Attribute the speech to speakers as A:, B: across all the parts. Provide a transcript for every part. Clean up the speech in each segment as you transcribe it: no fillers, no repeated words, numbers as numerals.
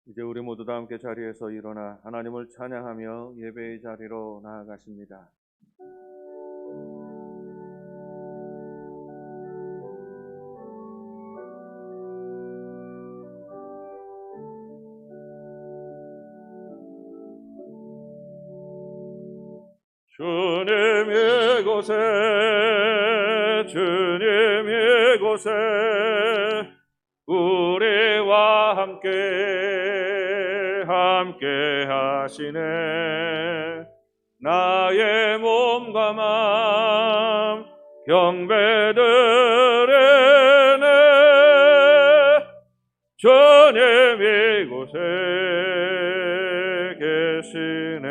A: 이제 우리 모두 다 함께 자리에서 일어나 하나님을 찬양하며 예배의 자리로 나아가십니다. 주님 이곳에, 주님 이곳에 우리와 함께 하시네. 나의 몸과 맘 경배드리네. 주님 이곳에 계시네.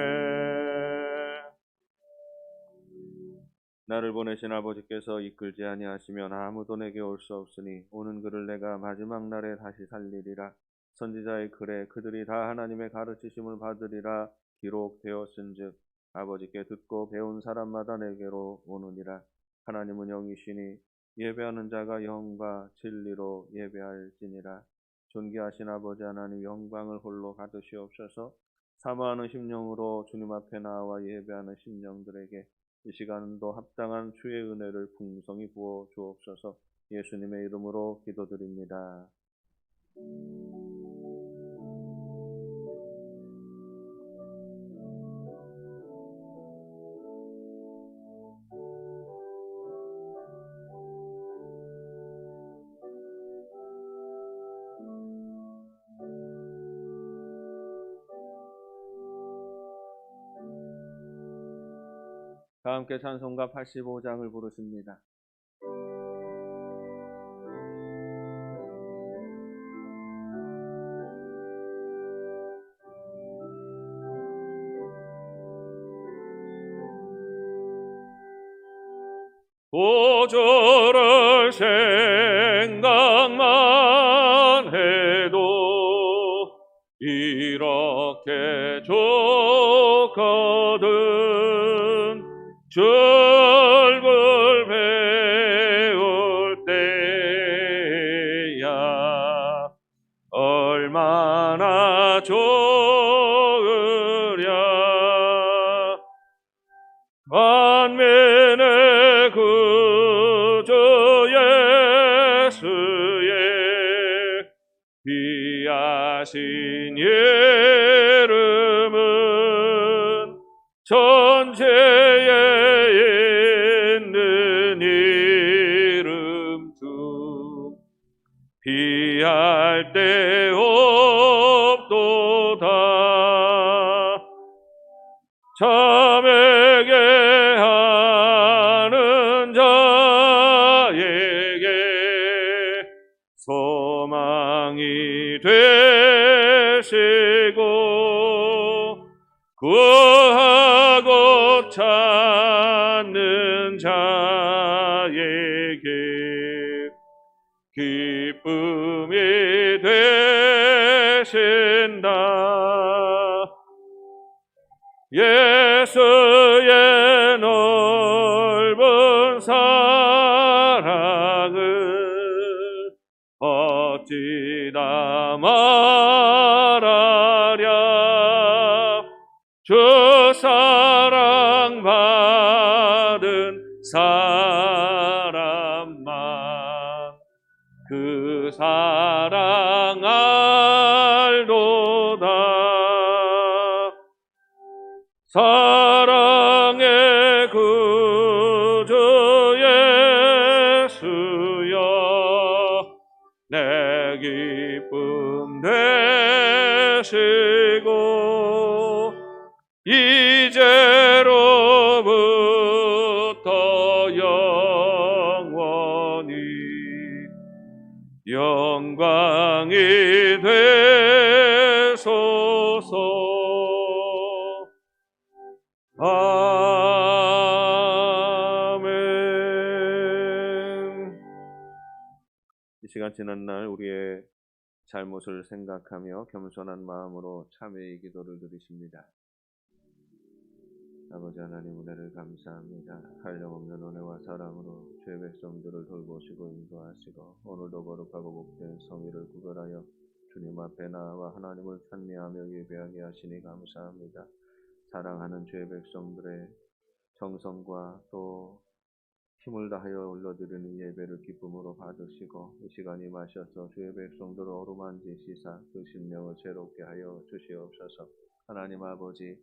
A: 나를 보내신 아버지께서 이끌지 아니하시면 아무도 내게 올 수 없으니 오는 그를 내가 마지막 날에 다시 살리리라. 선지자의 글에 그들이 다 하나님의 가르치심을 받으리라 기록되었은즉 아버지께 듣고 배운 사람마다 내게로 오느니라. 하나님은 영이시니 예배하는 자가 영과 진리로 예배할지니라. 존귀하신 아버지 하나님, 영광을 홀로 받으시옵소서. 사모하는 심령으로 주님 앞에 나와 예배하는 심령들에게 이 시간도 합당한 주의 은혜를 풍성히 부어 주옵소서. 예수님의 이름으로 기도드립니다. 다 함께 찬송가 85장을 부르십니다. 고조를 생각만 해도 이렇게 좋거든. 줄을 배울 때야 이름은 전체에 있는 이름 중 피할 데 없도다. 자매게 하는 자에게 소망이 되시고 구하고 찾는 자에게 기쁨이 되신다. 예수의 넓은 사랑을 어찌다 말하랴. 주 사랑 받은 사람만 그 사랑 알도다. 사랑의 구주 예수여 내 기쁨 되시고 이제로부터 영원히 영광이 되소서. 아멘. 이 시간 지난 날 우리의 잘못을 생각하며 겸손한 마음으로 참회의 기도를 드리십니다. 아버지 하나님, 은혜를 감사합니다. 한량없는 은혜와 사랑으로 죄 백성들을 돌보시고 인도하시고 오늘도 거룩하고 복된 성의를 구별하여 주님 앞에 나와 하나님을 찬미하며 예배하게 하시니 감사합니다. 사랑하는 죄 백성들의 정성과 또 힘을 다하여 올려드리는 예배를 기쁨으로 받으시고 이 시간 임하셔서 주의 백성들을 어루만지시사 그 심령을 새롭게 하여 주시옵소서. 하나님 아버지,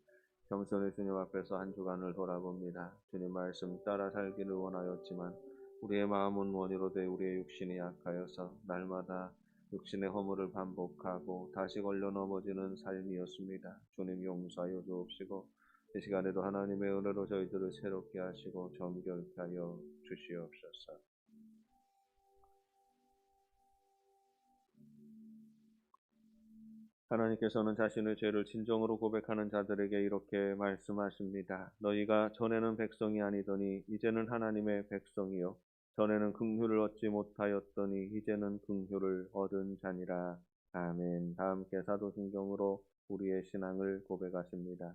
A: 겸손히 주님 앞에서 한 주간을 돌아봅니다. 주님 말씀 따라 살기를 원하였지만 우리의 마음은 원이로 돼 우리의 육신이 약하여서 날마다 육신의 허물을 반복하고 다시 걸려 넘어지는 삶이었습니다. 주님 용서하여 주옵시고 이 시간에도 하나님의 은혜로 저희들을 새롭게 하시고 정결케 하여 주시옵소서. 하나님께서는 자신의 죄를 진정으로 고백하는 자들에게 이렇게 말씀하십니다. 너희가 전에는 백성이 아니더니 이제는 하나님의 백성이요 전에는 긍휼을 얻지 못하였더니 이제는 긍휼을 얻은 자니라. 아멘. 다 함께 사도신경으로 우리의 신앙을 고백하십니다.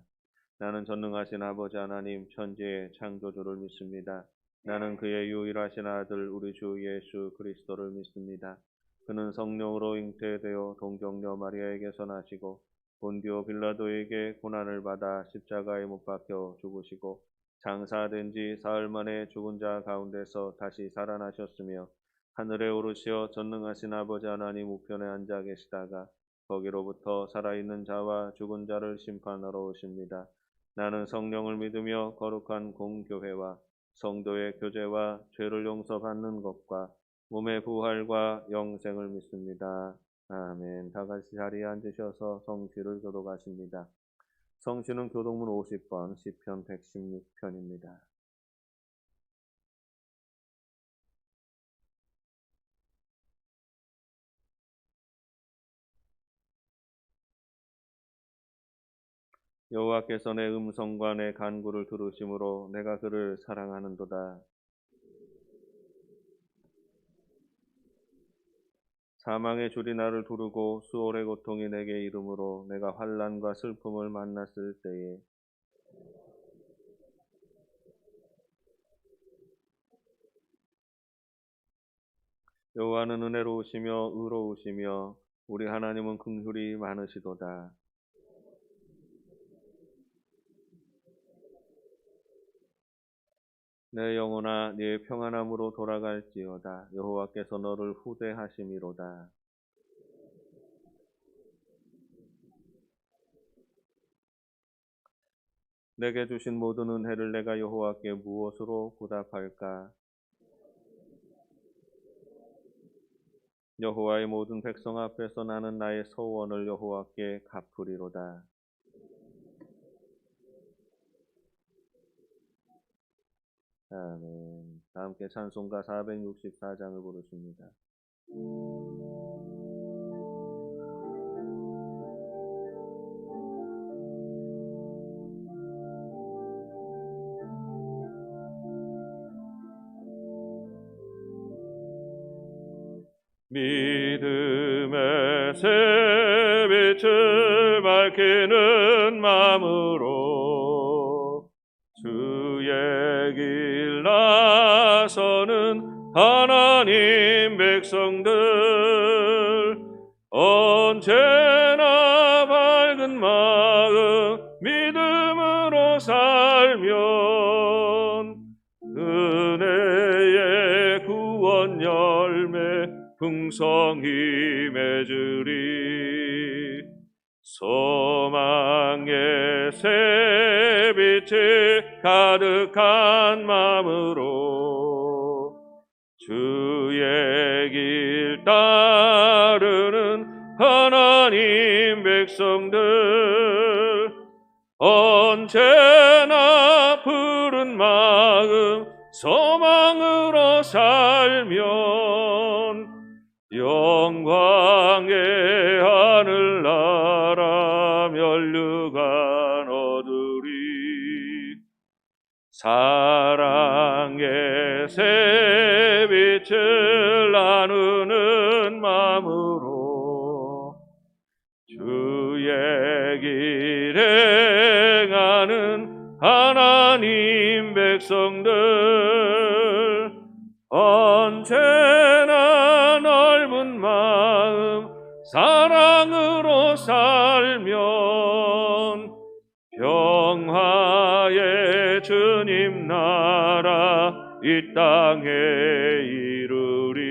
A: 나는 전능하신 아버지 하나님 천지의 창조주를 믿습니다. 나는 그의 유일하신 아들 우리 주 예수 그리스도를 믿습니다. 그는 성령으로 잉태되어 동정녀 마리아에게서 나시고 본디오 빌라도에게 고난을 받아 십자가에 못 박혀 죽으시고 장사된 지 사흘 만에 죽은 자 가운데서 다시 살아나셨으며 하늘에 오르시어 전능하신 아버지 하나님 우편에 앉아 계시다가 거기로부터 살아있는 자와 죽은 자를 심판하러 오십니다. 나는 성령을 믿으며 거룩한 공교회와 성도의 교제와 죄를 용서받는 것과 몸의 부활과 영생을 믿습니다. 아멘. 다 같이 자리에 앉으셔서 성시를 교독하십니다. 성시는 교독문 50번, 시편 116편입니다. 여호와께서 내 음성과 내 간구를 들으심으로 내가 그를 사랑하는도다. 사망의 줄이 나를 두르고 수월의 고통이 내게 이름으로 내가 환난과 슬픔을 만났을 때에 여호와는 은혜로우시며 의로우시며 우리 하나님은 긍휼이 많으시도다. 내 영혼아 네 평안함으로 돌아갈지어다. 여호와께서 너를 후대하심이로다. 내게 주신 모든 은혜를 내가 여호와께 무엇으로 보답할까? 여호와의 모든 백성 앞에서 나는 나의 소원을 여호와께 갚으리로다. 아멘. 다 함께 찬송가 464장을 부르십니다. 믿음의 새빛을 밝히는 마음으로 주의 길 나서는 하나님 백성들 언제나 밝은 마음 믿음으로 살면 은혜의 구원 열매 풍성히 맺으리. 소망의 새빛이 가득한 마음으로 주의 길 따르는 하나님 백성들 언제나 푸른 마음 소망으로 살면 영광의 하늘나라 면류관 얻으리. 사랑의 새빛을 나누는 마음으로 주의 길 행하는 하나님 백성들 언제나 넓은 마음 사랑으로 살면 평화의 주님 나라 이 땅에 이루리.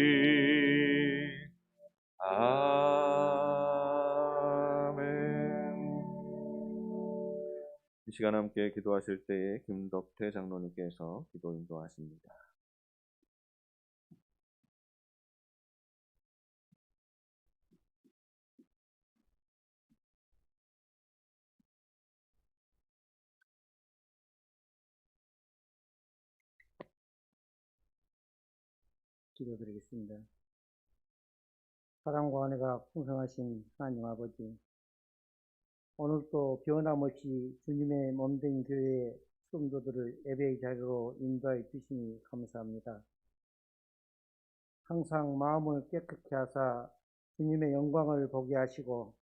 A: 아멘. 이 시간 함께 기도하실 때에 김덕태 장로님께서 기도 인도하십니다.
B: 기도드리겠습니다. 사랑과 은혜가 풍성하신 하나님 아버지, 오늘도 변함없이 주님의 몸된 교회의 성도들을 예배의 자리로 인도해 주시니 감사합니다. 항상 마음을 깨끗게 하사 주님의 영광을 보게 하시고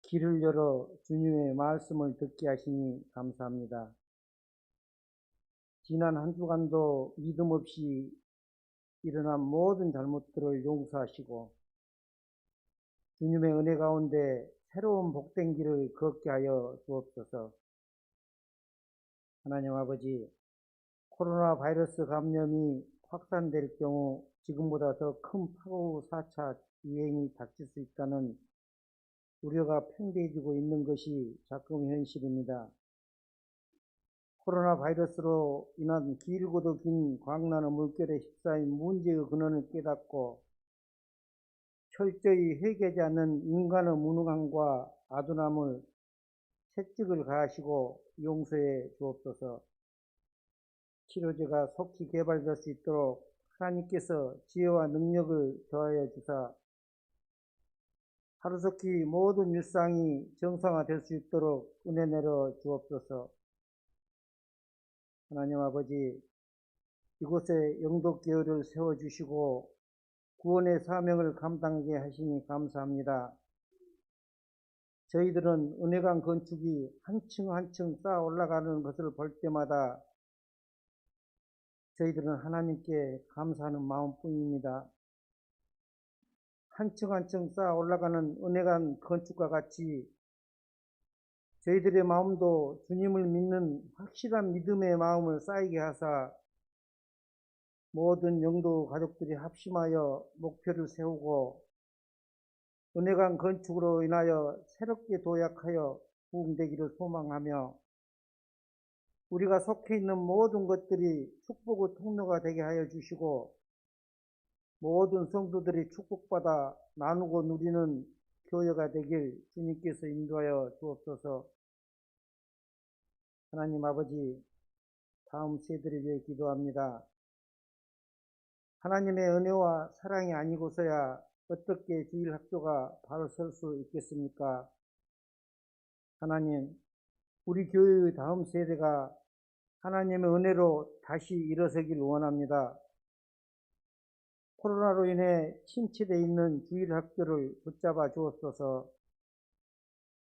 B: 길을 열어 주님의 말씀을 듣게 하시니 감사합니다. 지난 한 주간도 믿음 없이 일어난 모든 잘못들을 용서하시고 주님의 은혜 가운데 새로운 복된 길을 걷게 하여 주옵소서. 하나님 아버지, 코로나 바이러스 감염이 확산될 경우 지금보다 더 큰 파고 4차 유행이 닥칠 수 있다는 우려가 팽배해지고 있는 것이 작금 현실입니다. 코로나 바이러스로 인한 길고도 긴 광란의 물결에 휩싸인 문제의 근원을 깨닫고 철저히 해결하지 않는 인간의 무능함과 아둔함을 채찍을 가하시고 용서해 주옵소서. 치료제가 속히 개발될 수 있도록 하나님께서 지혜와 능력을 더하여 주사 하루속히 모든 일상이 정상화될 수 있도록 은혜 내려 주옵소서. 하나님 아버지, 이곳에 영독교회를 세워주시고 구원의 사명을 감당하게 하시니 감사합니다. 저희들은 은혜관 건축이 한층 한층 쌓아 올라가는 것을 볼 때마다 저희들은 하나님께 감사하는 마음뿐입니다. 한층 한층 쌓아 올라가는 은혜관 건축과 같이 저희들의 마음도 주님을 믿는 확실한 믿음의 마음을 쌓이게 하사 모든 영도 가족들이 합심하여 목표를 세우고 은혜관 건축으로 인하여 새롭게 도약하여 부흥되기를 소망하며 우리가 속해 있는 모든 것들이 축복의 통로가 되게 하여 주시고 모든 성도들이 축복받아 나누고 누리는 교회가 되길 주님께서 인도하여 주옵소서. 하나님 아버지, 다음 세대를 위해 기도합니다. 하나님의 은혜와 사랑이 아니고서야 어떻게 주일학교가 바로 설 수 있겠습니까? 하나님, 우리 교회의 다음 세대가 하나님의 은혜로 다시 일어서길 원합니다. 코로나로 인해 침체되어 있는 주일학교를 붙잡아 주옵소서.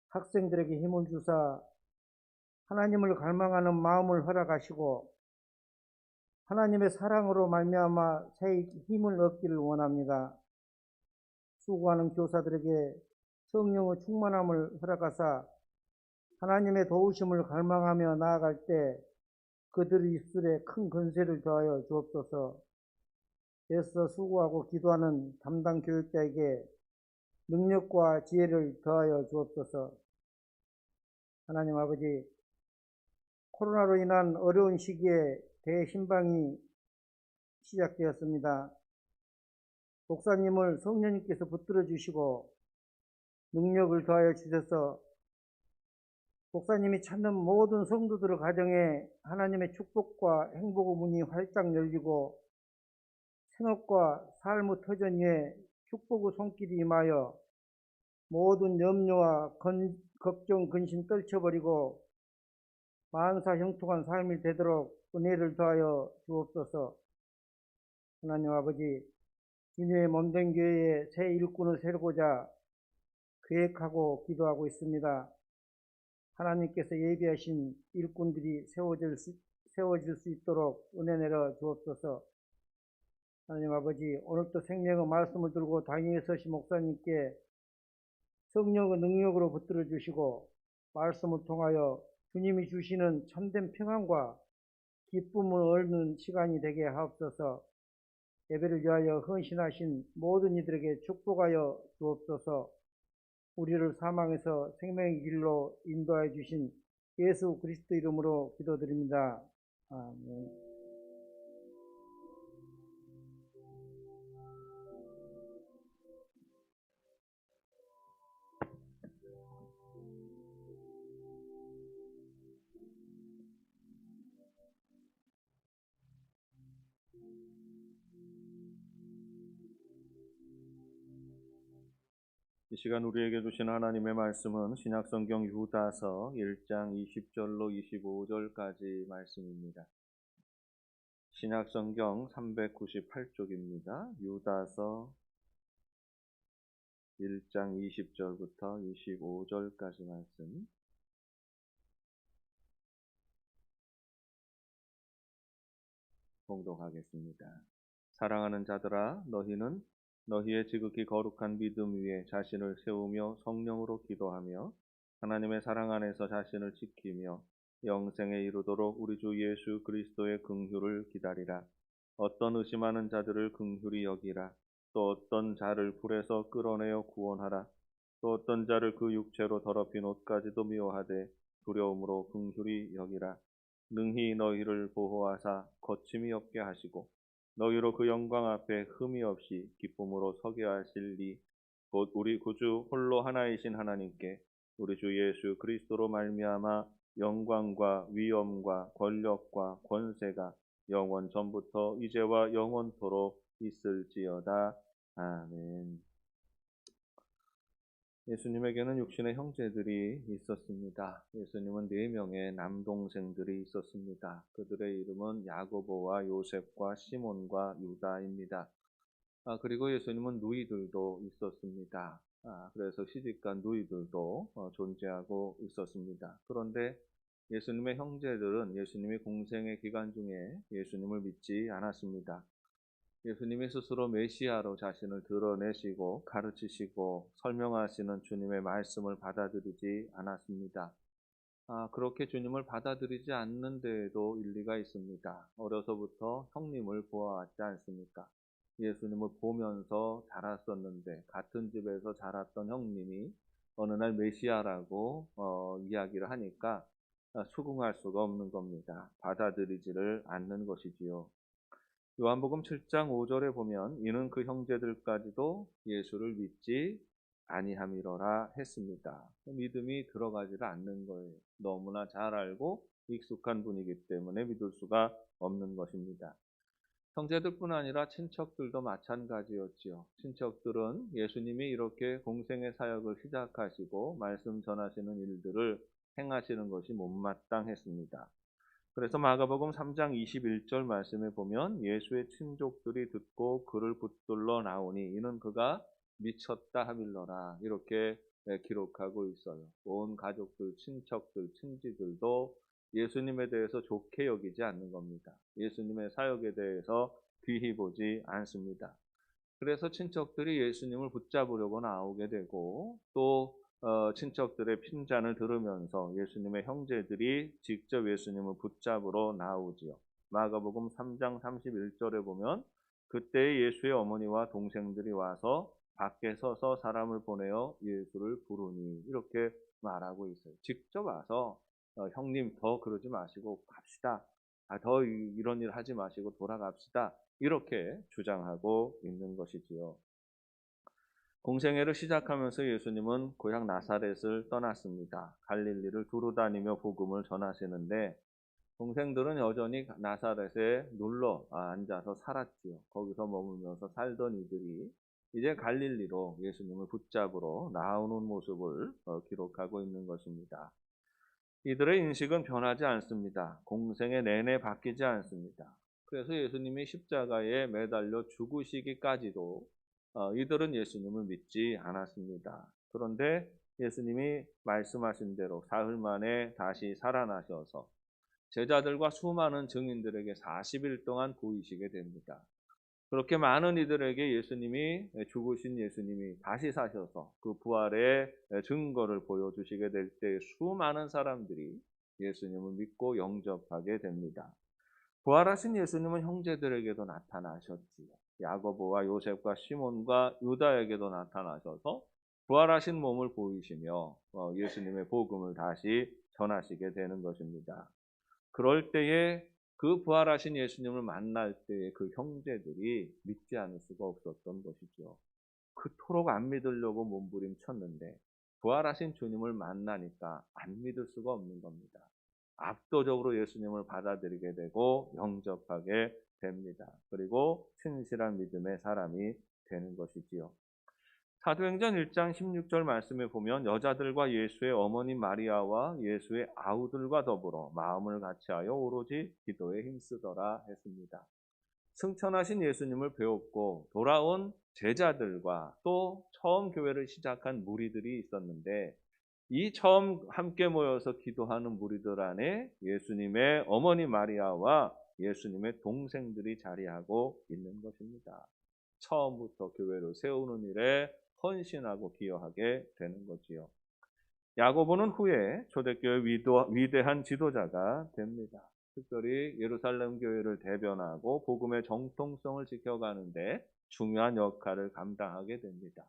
B: 학생들에게 힘을 주사 하나님을 갈망하는 마음을 허락하시고 하나님의 사랑으로 말미암아 새 힘을 얻기를 원합니다. 수고하는 교사들에게 성령의 충만함을 허락하사 하나님의 도우심을 갈망하며 나아갈 때 그들의 입술에 큰 건세를 더하여 주옵소서. 애써 수고하고 기도하는 담당 교육자에게 능력과 지혜를 더하여 주옵소서. 하나님 아버지, 코로나로 인한 어려운 시기에 대신방이 시작되었습니다. 목사님을 성령님께서 붙들어 주시고 능력을 더하여 주셔서 목사님이 찾는 모든 성도들의 가정에 하나님의 축복과 행복의 문이 활짝 열리고 생업과 삶의 터전 위에 축복의 손길이 임하여 모든 염려와 걱정, 근심 떨쳐버리고 만사 형통한 삶이 되도록 은혜를 더하여 주옵소서. 하나님 아버지, 주님의 몸된 교회에 새 일꾼을 세우고자 계획하고 기도하고 있습니다. 하나님께서 예비하신 일꾼들이 세워질 수 있도록 은혜 내려 주옵소서. 하나님 아버지, 오늘도 생명의 말씀을 들고 당위에 서신 목사님께 성령의 능력으로 붙들어 주시고 말씀을 통하여 주님이 주시는 참된 평안과 기쁨을 얻는 시간이 되게 하옵소서. 예배를 위하여 헌신하신 모든 이들에게 축복하여 주옵소서. 우리를 사망에서 생명의 길로 인도하여 주신 예수 그리스도 이름으로 기도드립니다. 아멘.
A: 이 시간 우리에게 주신 하나님의 말씀은 신약성경 유다서 1장 20절로 25절까지 말씀입니다. 신약성경 398쪽입니다. 유다서 1장 20절부터 25절까지 말씀 봉독하겠습니다. 사랑하는 자들아, 너희는 너희의 지극히 거룩한 믿음 위에 자신을 세우며 성령으로 기도하며 하나님의 사랑 안에서 자신을 지키며 영생에 이르도록 우리 주 예수 그리스도의 긍휼을 기다리라. 어떤 의심하는 자들을 긍휼히 여기라. 또 어떤 자를 불에서 끌어내어 구원하라. 또 어떤 자를 그 육체로 더럽힌 옷까지도 미워하되 두려움으로 긍휼히 여기라. 능히 너희를 보호하사 거침이 없게 하시고 너희로 그 영광 앞에 흠이 없이 기쁨으로 서게 하실리 곧 우리 구주 홀로 하나이신 하나님께 우리 주 예수 그리스도로 말미암아 영광과 위엄과 권력과 권세가 영원 전부터 이제와 영원토록 있을지어다. 아멘. 예수님에게는 육신의 형제들이 있었습니다. 예수님은 4명의 남동생들이 있었습니다. 그들의 이름은 야고보와 요셉과 시몬과 유다입니다. 그리고 예수님은 누이들도 있었습니다. 그래서 시집간 누이들도 존재하고 있었습니다. 그런데 예수님의 형제들은 예수님이 공생의 기간 중에 예수님을 믿지 않았습니다. 예수님이 스스로 메시아로 자신을 드러내시고 가르치시고 설명하시는 주님의 말씀을 받아들이지 않았습니다. 그렇게 주님을 받아들이지 않는 데에도 일리가 있습니다. 어려서부터 형님을 보아왔지 않습니까? 예수님을 보면서 자랐었는데 같은 집에서 자랐던 형님이 어느 날 메시아라고 이야기를 하니까 수긍할 수가 없는 겁니다. 받아들이지를 않는 것이지요. 요한복음 7장 5절에 보면 이는 그 형제들까지도 예수를 믿지 아니함이로라 했습니다. 믿음이 들어가지를 않는 거예요. 너무나 잘 알고 익숙한 분이기 때문에 믿을 수가 없는 것입니다. 형제들뿐 아니라 친척들도 마찬가지였지요. 친척들은 예수님이 이렇게 공생의 사역을 시작하시고 말씀 전하시는 일들을 행하시는 것이 못마땅했습니다. 그래서 마가복음 3장 21절 말씀에 보면 예수의 친족들이 듣고 그를 붙들러 나오니 이는 그가 미쳤다 하밀러라 이렇게 기록하고 있어요. 온 가족들, 친척들, 친지들도 예수님에 대해서 좋게 여기지 않는 겁니다. 예수님의 사역에 대해서 귀히 보지 않습니다. 그래서 친척들이 예수님을 붙잡으려고 나오게 되고 또 친척들의 핀잔을 들으면서 예수님의 형제들이 직접 예수님을 붙잡으러 나오지요. 마가복음 3장 31절에 보면 그때 예수의 어머니와 동생들이 와서 밖에 서서 사람을 보내어 예수를 부르니 이렇게 말하고 있어요. 직접 와서 형님 더 그러지 마시고 갑시다. 더 이런 일 하지 마시고 돌아갑시다. 이렇게 주장하고 있는 것이지요. 공생애를 시작하면서 예수님은 고향 나사렛을 떠났습니다. 갈릴리를 두루 다니며 복음을 전하시는데 동생들은 여전히 나사렛에 눌러 앉아서 살았지요. 거기서 머물면서 살던 이들이 이제 갈릴리로 예수님을 붙잡으러 나오는 모습을 기록하고 있는 것입니다. 이들의 인식은 변하지 않습니다. 공생애 내내 바뀌지 않습니다. 그래서 예수님이 십자가에 매달려 죽으시기까지도 이들은 예수님을 믿지 않았습니다. 그런데 예수님이 말씀하신 대로 사흘 만에 다시 살아나셔서 제자들과 수많은 증인들에게 40일 동안 보이시게 됩니다. 그렇게 많은 이들에게 예수님이 죽으신 예수님이 다시 사셔서 그 부활의 증거를 보여주시게 될 때 수많은 사람들이 예수님을 믿고 영접하게 됩니다. 부활하신 예수님은 형제들에게도 나타나셨지요. 야고보와 요셉과 시몬과 유다에게도 나타나셔서 부활하신 몸을 보이시며 예수님의 복음을 다시 전하시게 되는 것입니다. 그럴 때에 그 부활하신 예수님을 만날 때에 그 형제들이 믿지 않을 수가 없었던 것이죠. 그토록 안 믿으려고 몸부림쳤는데 부활하신 주님을 만나니까 안 믿을 수가 없는 겁니다. 압도적으로 예수님을 받아들이게 되고 영접하게 됩니다. 그리고 신실한 믿음의 사람이 되는 것이지요. 사도행전 1장 16절 말씀에 보면 여자들과 예수의 어머니 마리아와 예수의 아우들과 더불어 마음을 같이하여 오로지 기도에 힘쓰더라 했습니다. 승천하신 예수님을 배웠고 돌아온 제자들과 또 처음 교회를 시작한 무리들이 있었는데 이 처음 함께 모여서 기도하는 무리들 안에 예수님의 어머니 마리아와 예수님의 동생들이 자리하고 있는 것입니다. 처음부터 교회를 세우는 일에 헌신하고 기여하게 되는 거지요. 야고보는 후에 초대교회 위대한 지도자가 됩니다. 특별히 예루살렘 교회를 대변하고 복음의 정통성을 지켜가는데 중요한 역할을 감당하게 됩니다.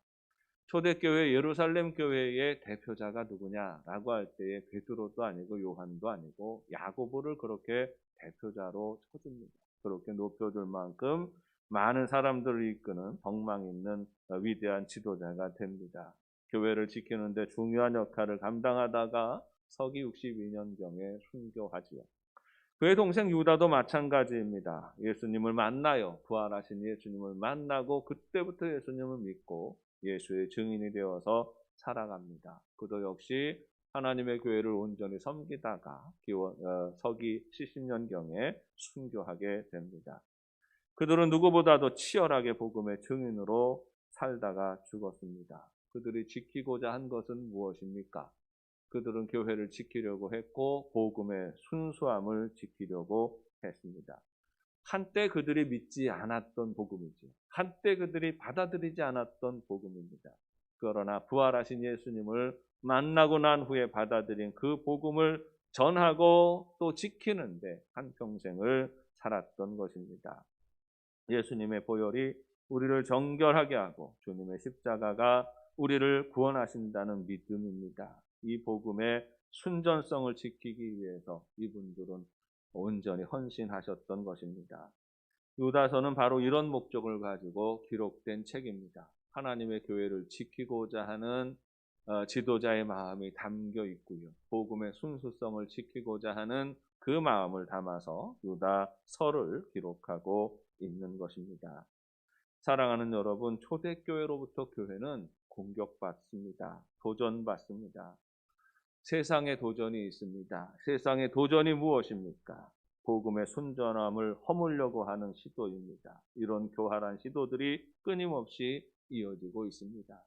A: 초대교회 예루살렘 교회의 대표자가 누구냐라고 할 때에 베드로도 아니고 요한도 아니고 야고보를 그렇게 대표자로 쳐줍니다. 그렇게 높여줄 만큼 많은 사람들을 이끄는 덕망 있는 위대한 지도자가 됩니다. 교회를 지키는데 중요한 역할을 감당하다가 서기 62년경에 순교하지요. 그의 동생 유다도 마찬가지입니다. 예수님을 만나요. 부활하신 예수님을 만나고 그때부터 예수님을 믿고 예수의 증인이 되어서 살아갑니다. 그도 역시 하나님의 교회를 온전히 섬기다가 서기 70년경에 순교하게 됩니다. 그들은 누구보다도 치열하게 복음의 증인으로 살다가 죽었습니다. 그들이 지키고자 한 것은 무엇입니까? 그들은 교회를 지키려고 했고 복음의 순수함을 지키려고 했습니다. 한때 그들이 믿지 않았던 복음이죠. 한때 그들이 받아들이지 않았던 복음입니다. 그러나 부활하신 예수님을 만나고 난 후에 받아들인 그 복음을 전하고 또 지키는데 한평생을 살았던 것입니다. 예수님의 보혈이 우리를 정결하게 하고 주님의 십자가가 우리를 구원하신다는 믿음입니다. 이 복음에 순전성을 지키기 위해서 이분들은 온전히 헌신하셨던 것입니다. 유다서는 바로 이런 목적을 가지고 기록된 책입니다. 하나님의 교회를 지키고자 하는 지도자의 마음이 담겨 있고요. 복음의 순수성을 지키고자 하는 그 마음을 담아서 유다서를 기록하고 있는 것입니다. 사랑하는 여러분, 초대교회로부터 교회는 공격받습니다. 도전받습니다. 세상에 도전이 있습니다. 세상의 도전이 무엇입니까? 복음의 순전함을 허물려고 하는 시도입니다. 이런 교활한 시도들이 끊임없이 이어지고 있습니다.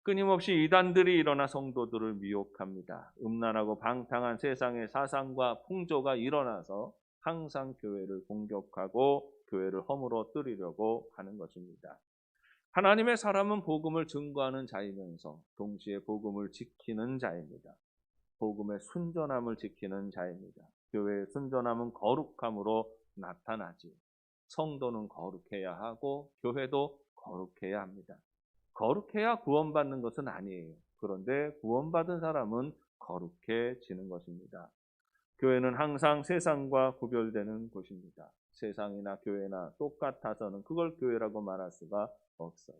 A: 끊임없이 이단들이 일어나 성도들을 미혹합니다. 음란하고 방탕한 세상의 사상과 풍조가 일어나서 항상 교회를 공격하고 교회를 허물어뜨리려고 하는 것입니다. 하나님의 사람은 복음을 증거하는 자이면서 동시에 복음을 지키는 자입니다. 복음의 순전함을 지키는 자입니다. 교회의 순전함은 거룩함으로 나타나지요. 성도는 거룩해야 하고 교회도 거룩해야 합니다. 거룩해야 구원받는 것은 아니에요. 그런데 구원받은 사람은 거룩해지는 것입니다. 교회는 항상 세상과 구별되는 곳입니다. 세상이나 교회나 똑같아서는 그걸 교회라고 말할 수가 없어요.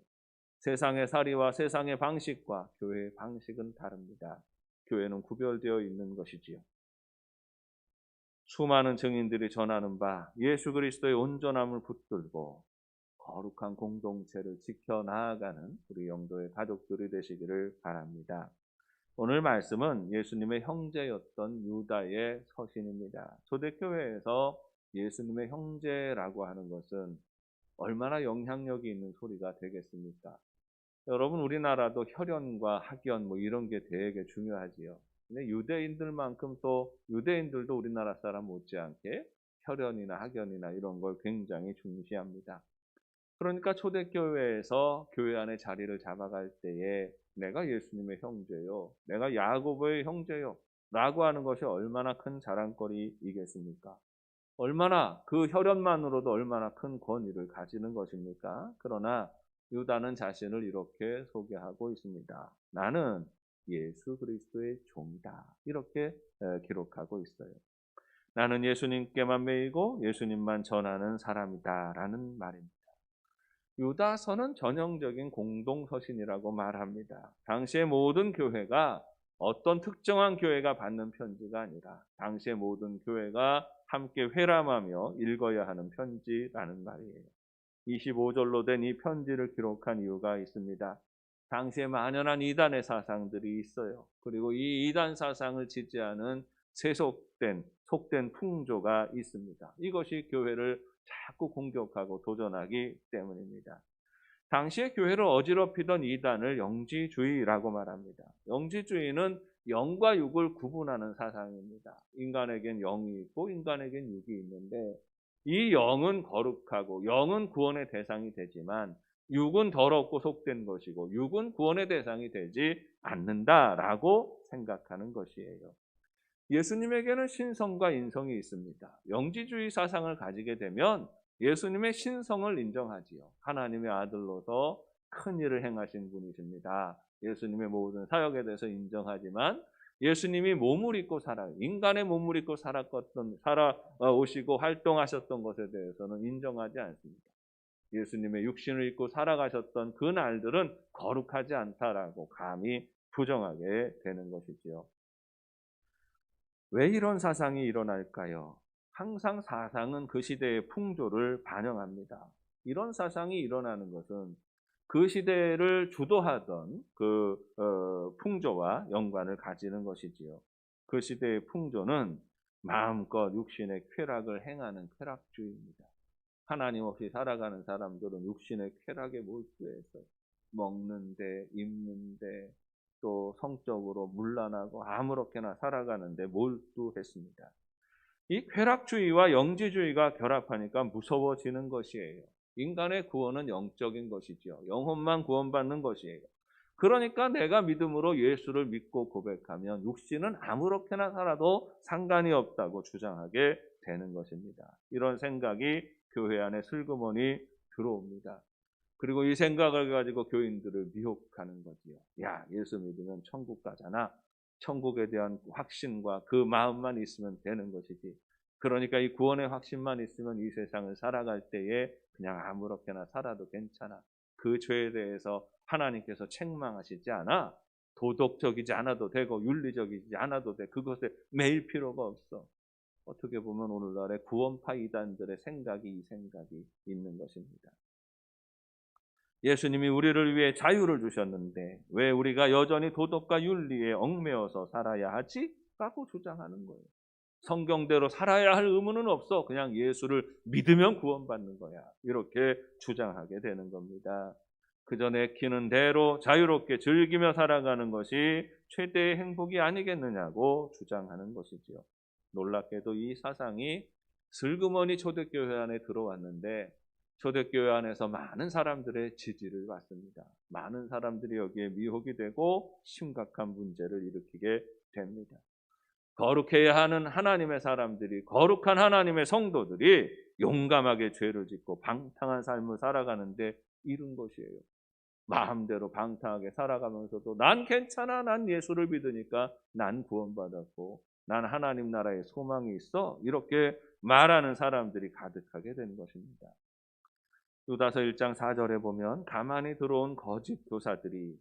A: 세상의 사리와 세상의 방식과 교회의 방식은 다릅니다. 교회는 구별되어 있는 것이지요. 수많은 증인들이 전하는 바 예수 그리스도의 온전함을 붙들고 거룩한 공동체를 지켜나가는 우리 영도의 가족들이 되시기를 바랍니다. 오늘 말씀은 예수님의 형제였던 유다의 서신입니다. 초대교회에서 예수님의 형제라고 하는 것은 얼마나 영향력이 있는 소리가 되겠습니까? 여러분, 우리나라도 혈연과 학연 이런 게 되게 중요하지요. 근데 유대인들만큼 또 유대인들도 우리나라 사람 못지않게 혈연이나 학연이나 이런 걸 굉장히 중시합니다. 그러니까 초대교회에서 교회 안에 자리를 잡아갈 때에 내가 예수님의 형제요, 내가 야고보의 형제요 라고 하는 것이 얼마나 큰 자랑거리이겠습니까? 얼마나 그 혈연만으로도 얼마나 큰 권위를 가지는 것입니까? 그러나 유다는 자신을 이렇게 소개하고 있습니다. 나는 예수 그리스도의 종이다. 이렇게 기록하고 있어요. 나는 예수님께만 매이고 예수님만 전하는 사람이다 라는 말입니다. 유다서는 전형적인 공동서신이라고 말합니다. 당시의 모든 교회가 어떤 특정한 교회가 받는 편지가 아니라 당시의 모든 교회가 함께 회람하며 읽어야 하는 편지라는 말이에요. 25절로 된 이 편지를 기록한 이유가 있습니다. 당시에 만연한 이단의 사상들이 있어요. 그리고 이 이단 사상을 지지하는 속된 풍조가 있습니다. 이것이 교회를 자꾸 공격하고 도전하기 때문입니다. 당시에 교회를 어지럽히던 이단을 영지주의라고 말합니다. 영지주의는 영과 육을 구분하는 사상입니다. 인간에겐 영이 있고 인간에겐 육이 있는데 이 영은 거룩하고 영은 구원의 대상이 되지만 육은 더럽고 속된 것이고 육은 구원의 대상이 되지 않는다라고 생각하는 것이에요. 예수님에게는 신성과 인성이 있습니다. 영지주의 사상을 가지게 되면 예수님의 신성을 인정하지요. 하나님의 아들로서 큰 일을 행하신 분이십니다. 예수님의 모든 사역에 대해서 인정하지만 예수님이 몸을 입고 인간의 몸을 입고 살아오시고 활동하셨던 것에 대해서는 인정하지 않습니다. 예수님의 육신을 입고 살아가셨던 그 날들은 거룩하지 않다라고 감히 부정하게 되는 것이지요. 왜 이런 사상이 일어날까요? 항상 사상은 그 시대의 풍조를 반영합니다. 이런 사상이 일어나는 것은 그 시대를 주도하던 풍조와 연관을 가지는 것이지요. 그 시대의 풍조는 마음껏 육신의 쾌락을 행하는 쾌락주의입니다. 하나님 없이 살아가는 사람들은 육신의 쾌락에 몰두해서 먹는데, 입는데, 또 성적으로 문란하고 아무렇게나 살아가는데 몰두했습니다. 이 쾌락주의와 영지주의가 결합하니까 무서워지는 것이에요. 인간의 구원은 영적인 것이죠. 영혼만 구원받는 것이에요. 그러니까 내가 믿음으로 예수를 믿고 고백하면 육신은 아무렇게나 살아도 상관이 없다고 주장하게 되는 것입니다. 이런 생각이 교회 안에 슬그머니 들어옵니다. 그리고 이 생각을 가지고 교인들을 미혹하는 거지요. 야, 예수 믿으면 천국 가잖아. 천국에 대한 확신과 그 마음만 있으면 되는 것이지. 그러니까 이 구원의 확신만 있으면 이 세상을 살아갈 때에 그냥 아무렇게나 살아도 괜찮아. 그 죄에 대해서 하나님께서 책망하시지 않아. 도덕적이지 않아도 되고 윤리적이지 않아도 돼. 그것에 매일 필요가 없어. 어떻게 보면 오늘날의 구원파 이단들의 생각이 이 생각이 있는 것입니다. 예수님이 우리를 위해 자유를 주셨는데 왜 우리가 여전히 도덕과 윤리에 얽매여서 살아야 하지? 라고 주장하는 거예요. 성경대로 살아야 할 의무는 없어. 그냥 예수를 믿으면 구원받는 거야. 이렇게 주장하게 되는 겁니다. 그저 내키는 대로 자유롭게 즐기며 살아가는 것이 최대의 행복이 아니겠느냐고 주장하는 것이지요. 놀랍게도 이 사상이 슬그머니 초대교회 안에 들어왔는데 초대교회 안에서 많은 사람들의 지지를 받습니다. 많은 사람들이 여기에 미혹이 되고 심각한 문제를 일으키게 됩니다. 거룩해야 하는 하나님의 사람들이, 거룩한 하나님의 성도들이 용감하게 죄를 짓고 방탕한 삶을 살아가는데 이른 것이에요. 마음대로 방탕하게 살아가면서도 난 괜찮아, 난 예수를 믿으니까 난 구원받았고 난 하나님 나라에 소망이 있어, 이렇게 말하는 사람들이 가득하게 된 것입니다. 유다서 1장 4절에 보면 가만히 들어온 거짓 교사들이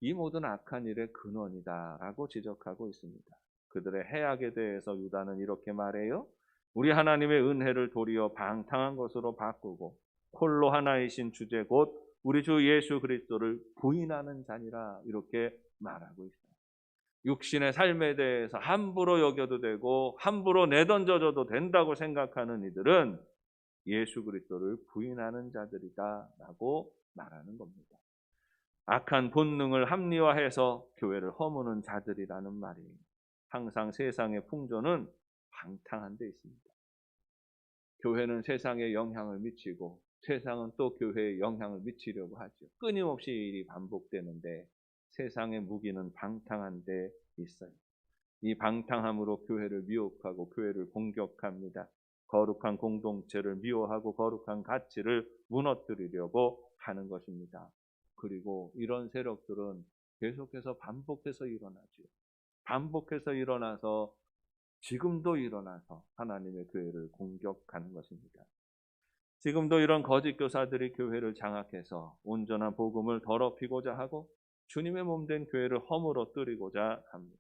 A: 이 모든 악한 일의 근원이다라고 지적하고 있습니다. 그들의 해악에 대해서 유다는 이렇게 말해요. 우리 하나님의 은혜를 도리어 방탕한 것으로 바꾸고 홀로 하나이신 주제 곧 우리 주 예수 그리스도를 부인하는 자니라, 이렇게 말하고 있어요. 육신의 삶에 대해서 함부로 여겨도 되고 함부로 내던져줘도 된다고 생각하는 이들은 예수 그리스도를 부인하는 자들이다라고 말하는 겁니다. 악한 본능을 합리화해서 교회를 허무는 자들이라는 말이에요. 항상 세상의 풍조는 방탕한 데 있습니다. 교회는 세상에 영향을 미치고 세상은 또 교회에 영향을 미치려고 하죠. 끊임없이 일이 반복되는데 세상의 무기는 방탕한 데 있어요. 이 방탕함으로 교회를 미혹하고 교회를 공격합니다. 거룩한 공동체를 미워하고 거룩한 가치를 무너뜨리려고 하는 것입니다. 그리고 이런 세력들은 계속해서 반복해서 일어나죠. 반복해서 일어나서 지금도 일어나서 하나님의 교회를 공격하는 것입니다. 지금도 이런 거짓 교사들이 교회를 장악해서 온전한 복음을 더럽히고자 하고 주님의 몸된 교회를 허물어뜨리고자 합니다.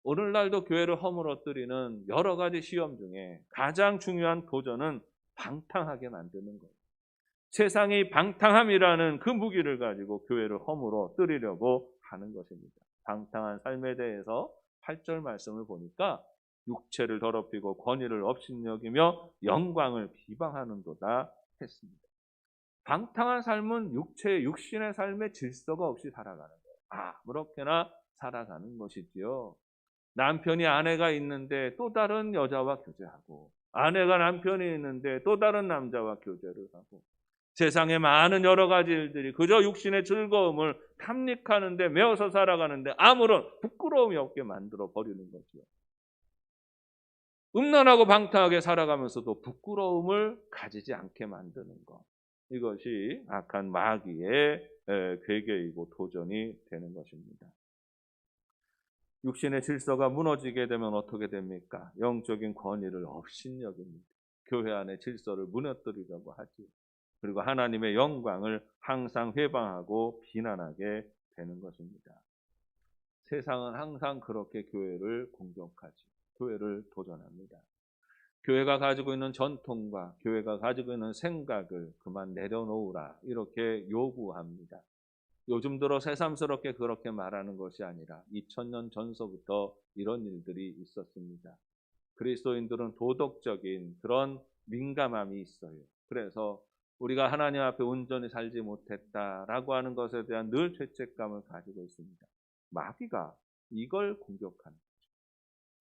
A: 오늘날도 교회를 허물어뜨리는 여러 가지 시험 중에 가장 중요한 도전은 방탕하게 만드는 거예요. 세상이 방탕함이라는 그 무기를 가지고 교회를 허물어뜨리려고 하는 것입니다. 방탕한 삶에 대해서 8절 말씀을 보니까 육체를 더럽히고 권위를 업신여기며 영광을 비방하는도다 했습니다. 방탕한 삶은 육신의 삶에 질서가 없이 살아가는 거예요. 아무렇게나 살아가는 것이지요. 남편이 아내가 있는데 또 다른 여자와 교제하고, 아내가 남편이 있는데 또 다른 남자와 교제를 하고, 세상에 많은 여러 가지 일들이 그저 육신의 즐거움을 탐닉하는데 매어서 살아가는데 아무런 부끄러움이 없게 만들어 버리는 거죠. 음란하고 방탕하게 살아가면서도 부끄러움을 가지지 않게 만드는 것, 이것이 악한 마귀의 괴계이고 도전이 되는 것입니다. 육신의 질서가 무너지게 되면 어떻게 됩니까? 영적인 권위를 업신여깁니다. 교회 안의 질서를 무너뜨리려고 하지. 그리고 하나님의 영광을 항상 회방하고 비난하게 되는 것입니다. 세상은 항상 그렇게 교회를 공격하지. 교회를 도전합니다. 교회가 가지고 있는 전통과 교회가 가지고 있는 생각을 그만 내려놓으라, 이렇게 요구합니다. 요즘 들어 새삼스럽게 그렇게 말하는 것이 아니라 2000년 전서부터 이런 일들이 있었습니다. 그리스도인들은 도덕적인 그런 민감함이 있어요. 그래서 우리가 하나님 앞에 온전히 살지 못했다라고 하는 것에 대한 늘 죄책감을 가지고 있습니다. 마귀가 이걸 공격하는 거죠.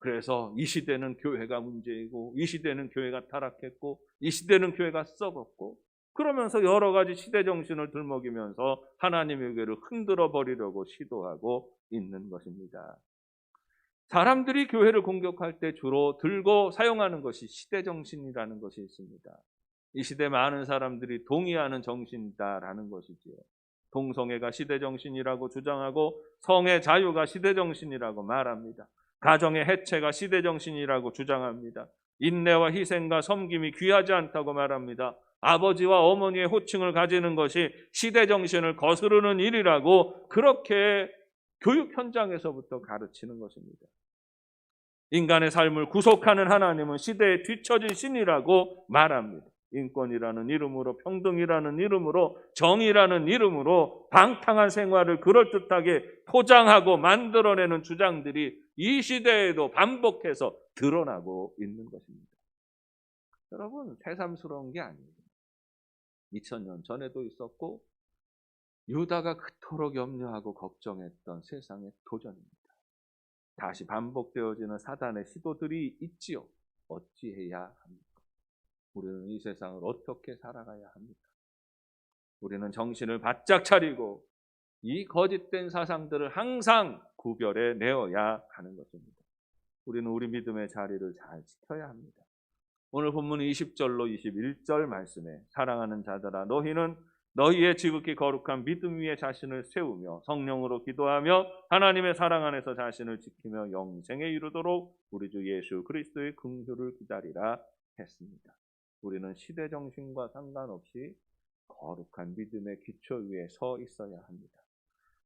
A: 그래서 이 시대는 교회가 문제이고, 이 시대는 교회가 타락했고, 이 시대는 교회가 썩었고, 그러면서 여러 가지 시대 정신을 들먹이면서 하나님의 교회를 흔들어 버리려고 시도하고 있는 것입니다. 사람들이 교회를 공격할 때 주로 들고 사용하는 것이 시대 정신이라는 것이 있습니다. 이 시대 많은 사람들이 동의하는 정신이다라는 것이지요. 동성애가 시대정신이라고 주장하고 성의 자유가 시대정신이라고 말합니다. 가정의 해체가 시대정신이라고 주장합니다. 인내와 희생과 섬김이 귀하지 않다고 말합니다. 아버지와 어머니의 호칭을 가지는 것이 시대정신을 거스르는 일이라고 그렇게 교육 현장에서부터 가르치는 것입니다. 인간의 삶을 구속하는 하나님은 시대에 뒤처진 신이라고 말합니다. 인권이라는 이름으로, 평등이라는 이름으로, 정의라는 이름으로 방탕한 생활을 그럴듯하게 포장하고 만들어내는 주장들이 이 시대에도 반복해서 드러나고 있는 것입니다. 여러분, 새삼스러운 게 아닙니다. 2000년 전에도 있었고 유다가 그토록 염려하고 걱정했던 세상의 도전입니다. 다시 반복되어지는 사단의 시도들이 있지요. 어찌해야 합니까? 우리는 이 세상을 어떻게 살아가야 합니까? 우리는 정신을 바짝 차리고 이 거짓된 사상들을 항상 구별해 내어야 하는 것입니다. 우리는 우리 믿음의 자리를 잘 지켜야 합니다. 오늘 본문 20절로 21절 말씀에 사랑하는 자들아 너희는 너희의 지극히 거룩한 믿음 위에 자신을 세우며 성령으로 기도하며 하나님의 사랑 안에서 자신을 지키며 영생에 이르도록 우리 주 예수 그리스도의 긍휼을 기다리라 했습니다. 우리는 시대 정신과 상관없이 거룩한 믿음의 기초 위에 서 있어야 합니다.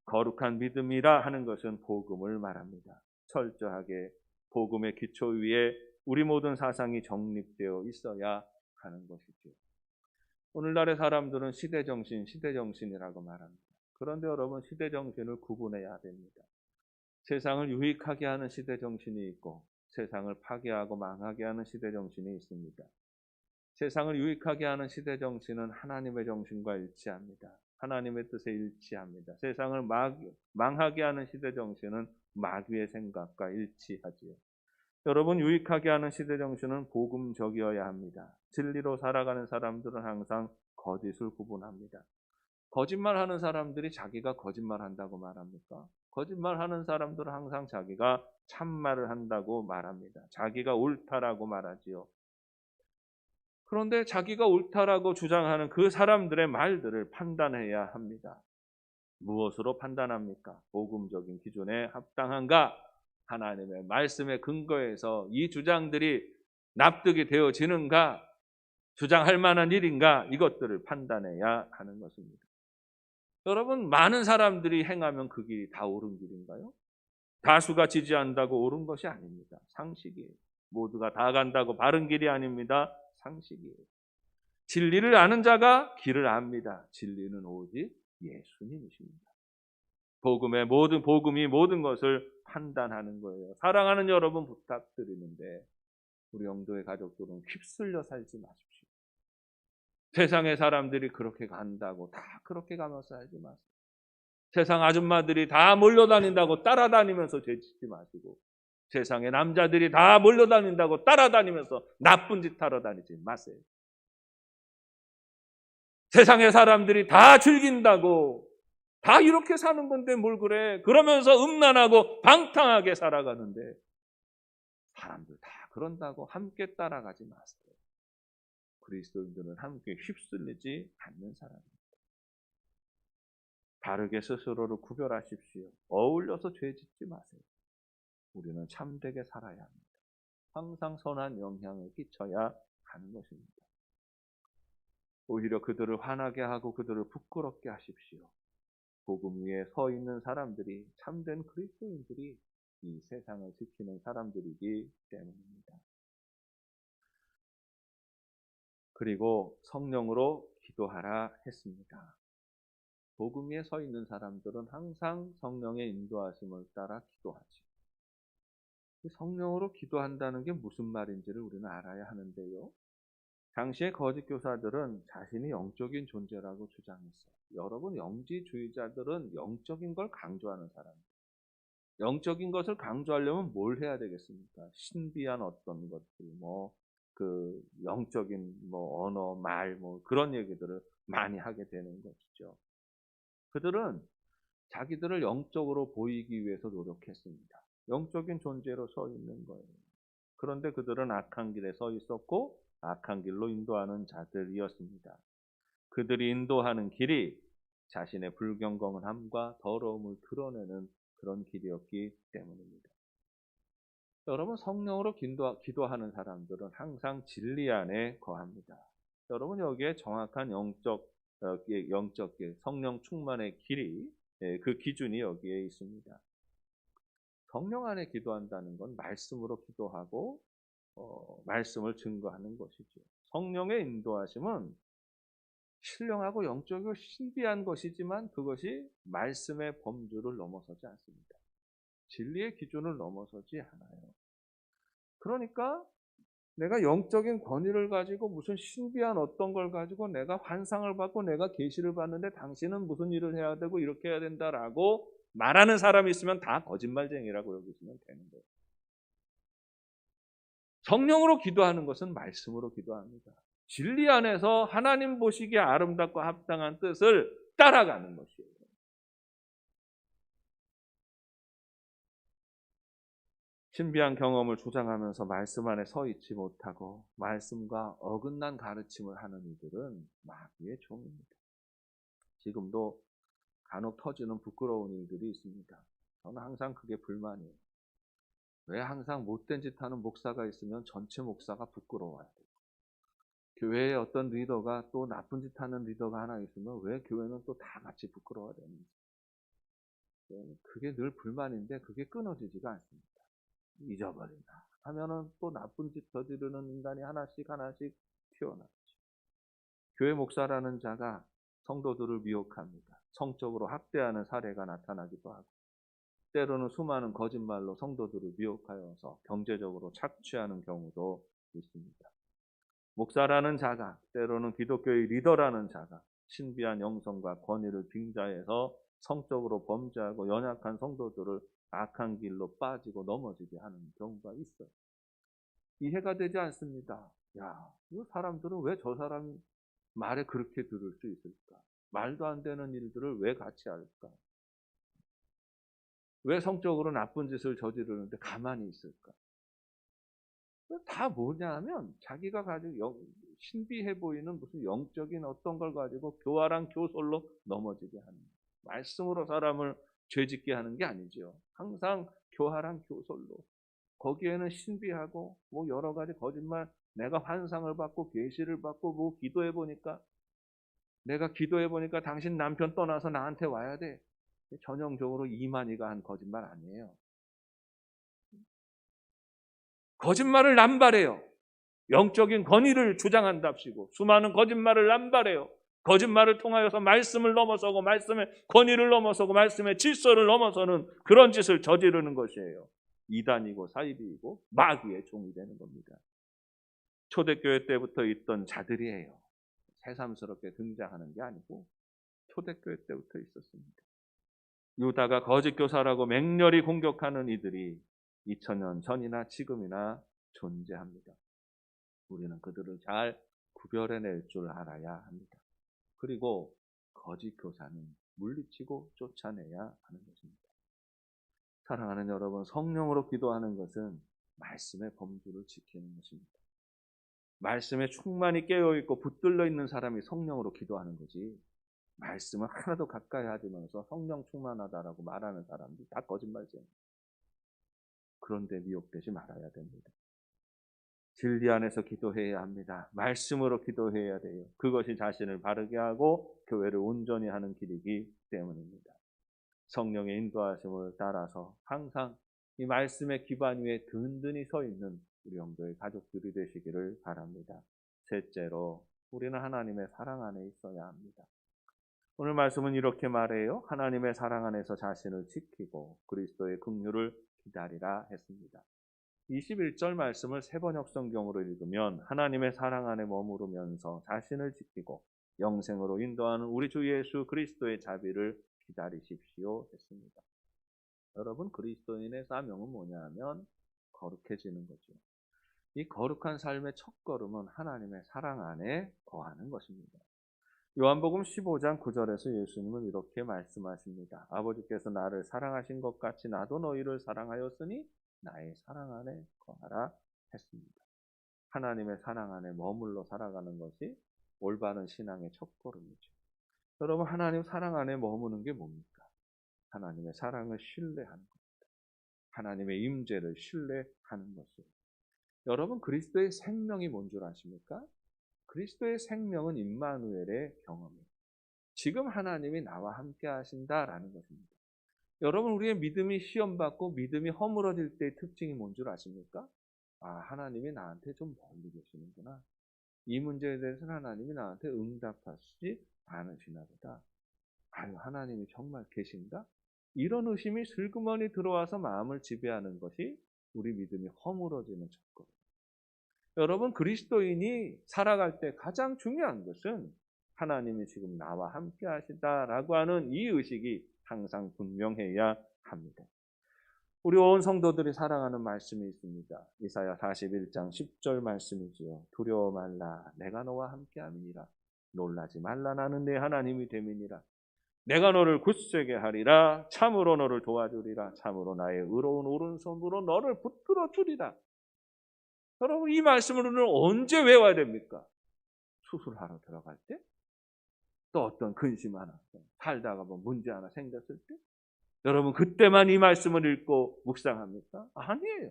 A: 거룩한 믿음이라 하는 것은 복음을 말합니다. 철저하게 복음의 기초 위에 우리 모든 사상이 정립되어 있어야 하는 것이죠. 오늘날의 사람들은 시대정신이라고 말합니다. 그런데 여러분, 시대정신을 구분해야 됩니다. 세상을 유익하게 하는 시대정신이 있고 세상을 파괴하고 망하게 하는 시대정신이 있습니다. 세상을 유익하게 하는 시대정신은 하나님의 정신과 일치합니다. 하나님의 뜻에 일치합니다. 세상을 망하게 하는 시대정신은 마귀의 생각과 일치하지요. 여러분, 유익하게 하는 시대정신은 복음적이어야 합니다. 진리로 살아가는 사람들은 항상 거짓을 구분합니다. 거짓말하는 사람들이 자기가 거짓말한다고 말합니까? 거짓말하는 사람들은 항상 자기가 참말을 한다고 말합니다. 자기가 옳다라고 말하지요. 그런데 자기가 옳다라고 주장하는 그 사람들의 말들을 판단해야 합니다. 무엇으로 판단합니까? 복음적인 기준에 합당한가? 하나님의 말씀에 근거해서 이 주장들이 납득이 되어지는가? 주장할 만한 일인가? 이것들을 판단해야 하는 것입니다. 여러분, 많은 사람들이 행하면 그 길이 다 옳은 길인가요? 다수가 지지한다고 옳은 것이 아닙니다. 상식이에요. 모두가 다 간다고 바른 길이 아닙니다. 상식이에요. 진리를 아는 자가 길을 압니다. 진리는 오직 예수님이십니다. 복음이 모든 것을 판단하는 거예요. 사랑하는 여러분, 부탁드리는데 우리 영도의 가족들은 휩쓸려 살지 마십시오. 세상의 사람들이 그렇게 간다고 다 그렇게 가면서 살지 마세요. 세상 아줌마들이 다 몰려다닌다고 따라다니면서 죄짓지 마시고 세상의 남자들이 다 몰려다닌다고 따라다니면서 나쁜 짓 하러 다니지 마세요. 세상의 사람들이 다 즐긴다고 다 이렇게 사는 건데 뭘 그래? 그러면서 음란하고 방탕하게 살아가는데 사람들 다 그런다고 함께 따라가지 마세요. 그리스도인들은 함께 휩쓸리지 않는 사람입니다. 바르게 스스로를 구별하십시오. 어울려서 죄 짓지 마세요. 우리는 참되게 살아야 합니다. 항상 선한 영향을 끼쳐야 하는 것입니다. 오히려 그들을 화나게 하고 그들을 부끄럽게 하십시오. 복음 위에 서 있는 사람들이 참된 그리스도인들이 이 세상을 지키는 사람들이기 때문입니다. 그리고 성령으로 기도하라 했습니다. 복음 위에 서 있는 사람들은 항상 성령의 인도하심을 따라 기도하지. 성령으로 기도한다는 게 무슨 말인지를 우리는 알아야 하는데요. 당시의 거짓 교사들은 자신이 영적인 존재라고 주장했어요. 여러분, 영지주의자들은 영적인 걸 강조하는 사람입니다. 영적인 것을 강조하려면 뭘 해야 되겠습니까? 신비한 어떤 것들, 영적인 언어, 말, 그런 얘기들을 많이 하게 되는 것이죠. 그들은 자기들을 영적으로 보이기 위해서 노력했습니다. 영적인 존재로 서 있는 거예요. 그런데 그들은 악한 길에 서 있었고 악한 길로 인도하는 자들이었습니다. 그들이 인도하는 길이 자신의 불경건함과 더러움을 드러내는 그런 길이었기 때문입니다. 여러분, 성령으로 기도하는 사람들은 항상 진리 안에 거합니다. 여러분, 여기에 정확한 영적 성령 충만의 길이, 그 기준이 여기에 있습니다. 성령 안에 기도한다는 건 말씀으로 기도하고 말씀을 증거하는 것이죠. 성령의 인도하심은 신령하고 영적이고 신비한 것이지만 그것이 말씀의 범주를 넘어서지 않습니다. 진리의 기준을 넘어서지 않아요. 그러니까 내가 영적인 권위를 가지고 무슨 신비한 어떤 걸 가지고 내가 환상을 받고 내가 계시를 받는데 당신은 무슨 일을 해야 되고 이렇게 해야 된다라고 말하는 사람이 있으면 다 거짓말쟁이라고 여기시면 되는 거예요. 성령으로 기도하는 것은 말씀으로 기도합니다. 진리 안에서 하나님 보시기에 아름답고 합당한 뜻을 따라가는 것이에요. 신비한 경험을 주장하면서 말씀 안에 서 있지 못하고 말씀과 어긋난 가르침을 하는 이들은 마귀의 종입니다. 지금도 간혹 터지는 부끄러운 일들이 있습니다. 저는 항상 그게 불만이에요. 왜 항상 못된 짓 하는 목사가 있으면 전체 목사가 부끄러워야 돼요. 교회에 어떤 리더가 또 나쁜 짓 하는 리더가 하나 있으면 왜 교회는 또 다 같이 부끄러워야 되는지. 그게 늘 불만인데 그게 끊어지지가 않습니다. 잊어버린다 하면은 또 나쁜 짓 저지르는 인간이 하나씩 튀어나오죠. 교회 목사라는 자가 성도들을 미혹합니다. 성적으로 학대하는 사례가 나타나기도 하고 때로는 수많은 거짓말로 성도들을 미혹하여서 경제적으로 착취하는 경우도 있습니다. 목사라는 자가 때로는 기독교의 리더라는 자가 신비한 영성과 권위를 빙자해서 성적으로 범죄하고 연약한 성도들을 악한 길로 빠지고 넘어지게 하는 경우가 있어요. 이해가 되지 않습니다. 야, 이 사람들은 왜 저 사람 말에 그렇게 들을 수 있을까? 말도 안 되는 일들을 왜 같이 할까? 왜 성적으로 나쁜 짓을 저지르는데 가만히 있을까? 다 뭐냐 하면 자기가 가지고 신비해 보이는 무슨 영적인 어떤 걸 가지고 교활한 교솔로 넘어지게 하는 거예요. 말씀으로 사람을 죄짓게 하는 게 아니죠. 항상 교활한 교솔로. 거기에는 신비하고 뭐 여러 가지 거짓말, 내가 환상을 받고 계시를 받고 뭐 내가 기도해 보니까 당신 남편 떠나서 나한테 와야 돼. 전형적으로 이만희가 한 거짓말 아니에요. 거짓말을 남발해요. 영적인 권위를 주장한답시고 수많은 거짓말을 남발해요. 거짓말을 통하여서 말씀을 넘어서고 말씀의 권위를 넘어서고 말씀의 질서를 넘어서는 그런 짓을 저지르는 것이에요. 이단이고 사이비이고 마귀의 종이 되는 겁니다. 초대교회 때부터 있던 자들이에요. 새삼스럽게 등장하는 게 아니고 초대교회 때부터 있었습니다. 유다가 거짓 교사라고 맹렬히 공격하는 이들이 2000년 전이나 지금이나 존재합니다. 우리는 그들을 잘 구별해낼 줄 알아야 합니다. 그리고 거짓 교사는 물리치고 쫓아내야 하는 것입니다. 사랑하는 여러분, 성령으로 기도하는 것은 말씀의 범주를 지키는 것입니다. 말씀에 충만히 깨어있고 붙들려 있는 사람이 성령으로 기도하는 거지, 말씀을 하나도 가까이 하면서 성령 충만하다라고 말하는 사람들이 다 거짓말쟁이. 그런데 미혹되지 말아야 됩니다. 진리 안에서 기도해야 합니다. 말씀으로 기도해야 돼요. 그것이 자신을 바르게 하고 교회를 온전히 하는 길이기 때문입니다. 성령의 인도하심을 따라서 항상 이 말씀의 기반 위에 든든히 서 있는 우리 영도의 가족들이 되시기를 바랍니다. 셋째로, 우리는 하나님의 사랑 안에 있어야 합니다. 오늘 말씀은 이렇게 말해요. 하나님의 사랑 안에서 자신을 지키고 그리스도의 긍휼을 기다리라 했습니다. 21절 말씀을 새번역 성경으로 읽으면 하나님의 사랑 안에 머무르면서 자신을 지키고 영생으로 인도하는 우리 주 예수 그리스도의 자비를 기다리십시오 했습니다. 여러분, 그리스도인의 사명은 뭐냐 하면 거룩해지는 거죠. 이 거룩한 삶의 첫걸음은 하나님의 사랑 안에 거하는 것입니다. 요한복음 15장 9절에서 예수님은 이렇게 말씀하십니다. 아버지께서 나를 사랑하신 것 같이 나도 너희를 사랑하였으니 나의 사랑 안에 거하라 했습니다. 하나님의 사랑 안에 머물러 살아가는 것이 올바른 신앙의 첫걸음이죠. 여러분, 하나님 사랑 안에 머무는 게 뭡니까? 하나님의 사랑을 신뢰하는 겁니다. 하나님의 임재를 신뢰하는 것이에요. 여러분, 그리스도의 생명이 뭔 줄 아십니까? 그리스도의 생명은 임마누엘의 경험이에요. 지금 하나님이 나와 함께 하신다라는 것입니다. 여러분, 우리의 믿음이 시험받고 믿음이 허물어질 때의 특징이 뭔 줄 아십니까? 아, 하나님이 나한테 좀 멀리 계시는구나. 이 문제에 대해서는 하나님이 나한테 응답하시지 않으시나 보다. 아유, 하나님이 정말 계신가? 이런 의심이 슬그머니 들어와서 마음을 지배하는 것이 우리 믿음이 허물어지는 조건. 여러분, 그리스도인이 살아갈 때 가장 중요한 것은 하나님이 지금 나와 함께 하시다라고 하는 이 의식이 항상 분명해야 합니다. 우리 온 성도들이 사랑하는 말씀이 있습니다. 이사야 41장 10절 말씀이지요. 두려워 말라, 내가 너와 함께함이니라. 놀라지 말라, 나는 내 하나님이 됨이니라. 내가 너를 굳세게 하리라. 참으로 너를 도와주리라. 참으로 나의 의로운 오른손으로 너를 붙들어 주리라. 여러분, 이 말씀을 우리는 언제 외워야 됩니까? 수술하러 들어갈 때? 또 어떤 근심 하나, 살다가 뭐 문제 하나 생겼을 때? 여러분, 그때만 이 말씀을 읽고 묵상합니까? 아니에요.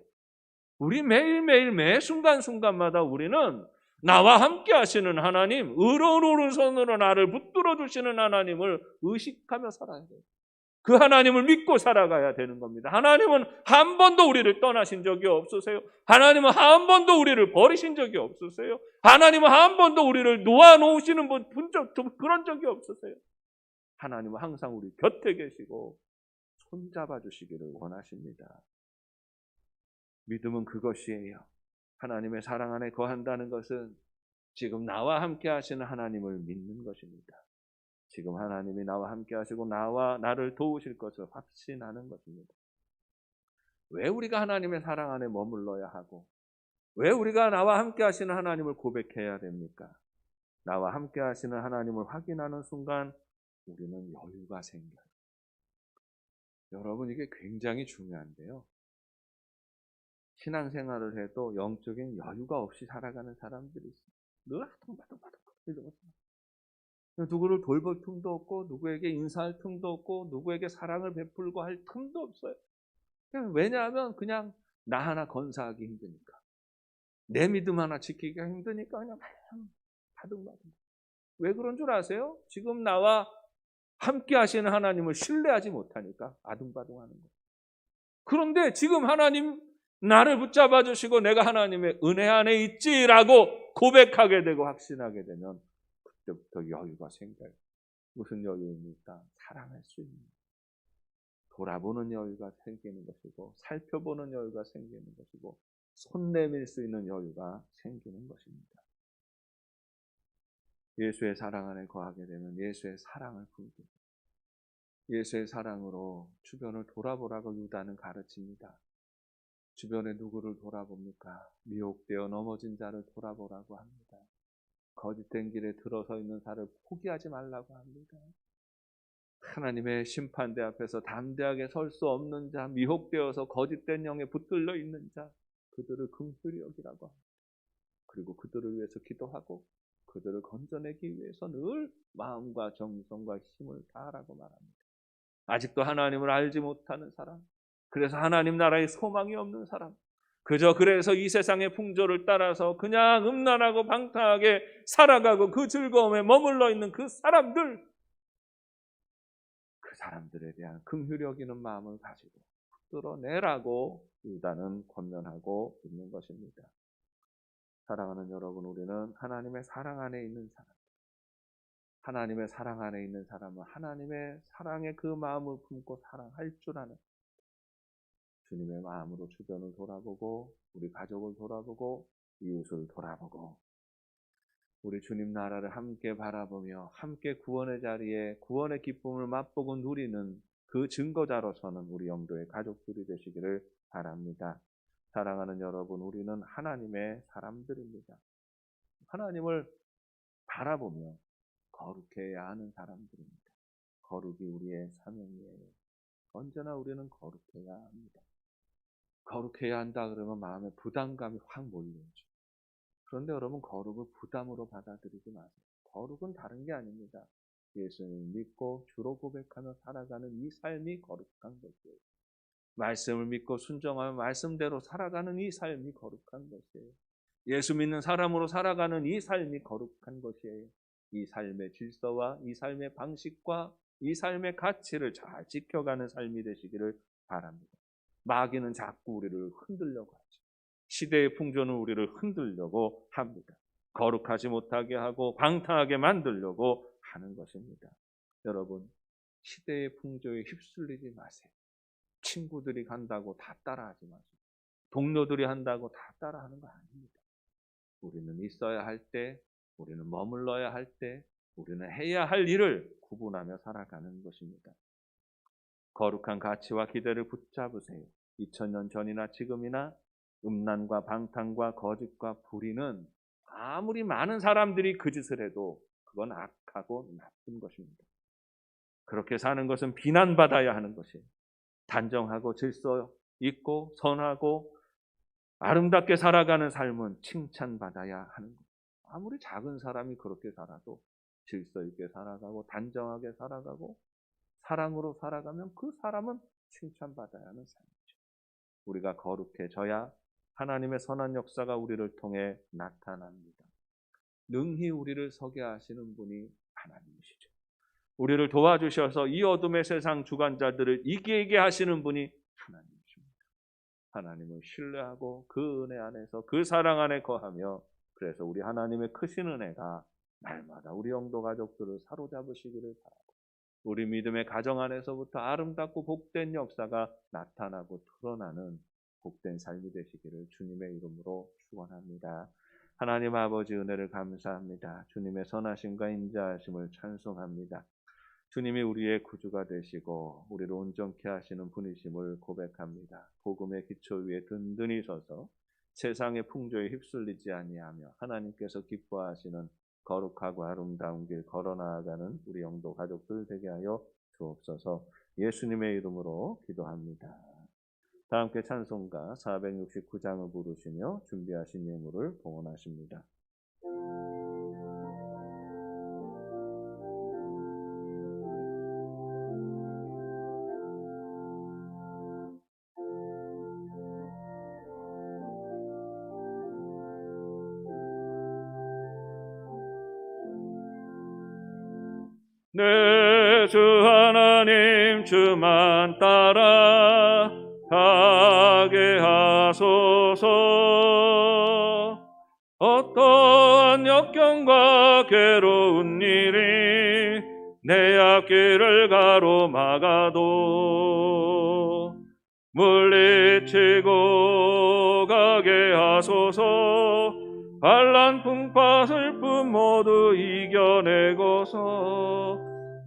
A: 우리 매일매일 매 순간순간마다 우리는 나와 함께 하시는 하나님, 의로운 오른손으로 나를 붙들어 주시는 하나님을 의식하며 살아야 돼요. 그 하나님을 믿고 살아가야 되는 겁니다. 하나님은 한 번도 우리를 떠나신 적이 없으세요. 하나님은 한 번도 우리를 버리신 적이 없으세요. 하나님은 한 번도 우리를 놓아놓으시는 그런 적이 없으세요. 하나님은 항상 우리 곁에 계시고 손잡아 주시기를 원하십니다. 믿음은 그것이에요. 하나님의 사랑 안에 거한다는 것은 지금 나와 함께 하시는 하나님을 믿는 것입니다. 지금 하나님이 나와 함께 하시고 나를 도우실 것을 확신하는 것입니다. 왜 우리가 하나님의 사랑 안에 머물러야 하고 왜 우리가 나와 함께 하시는 하나님을 고백해야 됩니까? 나와 함께 하시는 하나님을 확인하는 순간 우리는 여유가 생겨요. 여러분, 이게 굉장히 중요한데요. 신앙생활을 해도 영적인 여유가 없이 살아가는 사람들이 있어요. 늘 하둥바둥바둥 이러면서 누구를 돌볼 틈도 없고 누구에게 인사할 틈도 없고 누구에게 사랑을 베풀고 할 틈도 없어요. 왜냐하면 그냥 나 하나 건사하기 힘드니까, 내 믿음 하나 지키기가 힘드니까 그냥 바둥바둥. 왜 그런 줄 아세요? 지금 나와 함께 하시는 하나님을 신뢰하지 못하니까 아둥바둥하는 거예요. 그런데 지금 하나님 나를 붙잡아 주시고 내가 하나님의 은혜 안에 있지라고 고백하게 되고 확신하게 되면 그때부터 여유가 생겨요. 무슨 여유입니까? 사랑할 수 있는, 돌아보는 여유가 생기는 것이고, 살펴보는 여유가 생기는 것이고, 손 내밀 수 있는 여유가 생기는 것입니다. 예수의 사랑 안에 거하게 되면 예수의 사랑을 품게 돼요. 예수의 사랑으로 주변을 돌아보라고 유다는 가르칩니다. 주변에 누구를 돌아봅니까? 미혹되어 넘어진 자를 돌아보라고 합니다. 거짓된 길에 들어서 있는 자를 포기하지 말라고 합니다. 하나님의 심판대 앞에서 담대하게 설 수 없는 자, 미혹되어서 거짓된 영에 붙들려 있는 자, 그들을 긍휼히 여기라고 합니다. 그리고 그들을 위해서 기도하고 그들을 건져내기 위해서 늘 마음과 정성과 힘을 다하라고 말합니다. 아직도 하나님을 알지 못하는 사람, 그래서 하나님 나라에 소망이 없는 사람, 그래서 이 세상의 풍조를 따라서 그냥 음란하고 방탕하게 살아가고 그 즐거움에 머물러 있는 그 사람들에 대한 긍휼히 여기는 마음을 가지고 붙들어내라고 유다는 권면하고 있는 것입니다. 사랑하는 여러분, 우리는 하나님의 사랑 안에 있는 사람, 하나님의 사랑 안에 있는 사람은 하나님의 사랑의 그 마음을 품고 사랑할 줄 아는, 주님의 마음으로 주변을 돌아보고 우리 가족을 돌아보고 이웃을 돌아보고 우리 주님 나라를 함께 바라보며 함께 구원의 자리에 구원의 기쁨을 맛보고 누리는 그 증거자로서는 우리 영도의 가족들이 되시기를 바랍니다. 사랑하는 여러분, 우리는 하나님의 사람들입니다. 하나님을 바라보며 거룩해야 하는 사람들입니다. 거룩이 우리의 사명이에요. 언제나 우리는 거룩해야 합니다. 거룩해야 한다 그러면 마음에 부담감이 확 몰려오죠. 그런데 여러분, 거룩을 부담으로 받아들이지 마세요. 거룩은 다른 게 아닙니다. 예수님을 믿고 주로 고백하며 살아가는 이 삶이 거룩한 것이에요. 말씀을 믿고 순종하며 말씀대로 살아가는 이 삶이 거룩한 것이에요. 예수 믿는 사람으로 살아가는 이 삶이 거룩한 것이에요. 이 삶의 질서와 이 삶의 방식과 이 삶의 가치를 잘 지켜가는 삶이 되시기를 바랍니다. 마귀는 자꾸 우리를 흔들려고 하죠. 시대의 풍조는 우리를 흔들려고 합니다. 거룩하지 못하게 하고 방탕하게 만들려고 하는 것입니다. 여러분, 시대의 풍조에 휩쓸리지 마세요. 친구들이 간다고 다 따라하지 마세요. 동료들이 한다고 다 따라하는 거 아닙니다. 우리는 있어야 할 때, 우리는 머물러야 할 때, 우리는 해야 할 일을 구분하며 살아가는 것입니다. 거룩한 가치와 기대를 붙잡으세요. 2000년 전이나 지금이나 음란과 방탕과 거짓과 불의는 아무리 많은 사람들이 그 짓을 해도 그건 악하고 나쁜 것입니다. 그렇게 사는 것은 비난받아야 하는 것이에요. 단정하고 질서 있고 선하고 아름답게 살아가는 삶은 칭찬받아야 하는 거예요. 아무리 작은 사람이 그렇게 살아도 질서 있게 살아가고 단정하게 살아가고 사랑으로 살아가면 그 사람은 칭찬받아야 하는 삶이죠. 우리가 거룩해져야 하나님의 선한 역사가 우리를 통해 나타납니다. 능히 우리를 서게 하시는 분이 하나님이시죠. 우리를 도와주셔서 이 어둠의 세상 주관자들을 이기게 하시는 분이 하나님이십니다. 하나님을 신뢰하고 그 은혜 안에서 그 사랑 안에 거하며, 그래서 우리 하나님의 크신 은혜가 날마다 우리 영도 가족들을 사로잡으시기를 바랍니다. 우리 믿음의 가정 안에서부터 아름답고 복된 역사가 나타나고 드러나는 복된 삶이 되시기를 주님의 이름으로 축원합니다. 하나님 아버지 은혜를 감사합니다. 주님의 선하심과 인자하심을 찬송합니다. 주님이 우리의 구주가 되시고 우리를 온전케 하시는 분이심을 고백합니다. 복음의 기초 위에 든든히 서서 세상의 풍조에 휩쓸리지 아니하며 하나님께서 기뻐하시는 거룩하고 아름다운 길 걸어나가는 우리 영도 가족들 되게 하여 주옵소서. 예수님의 이름으로 기도합니다. 다 함께 찬송가 469장을 부르시며 준비하신 예물을 봉헌하십니다. 내 주 하나님 주만 따라 가게 하소서. 어떠한 역경과 괴로운 일이 내 앞길을 가로막아도 물리치고 가게 하소서. 반란 풍파 슬픔 모두 이겨내고서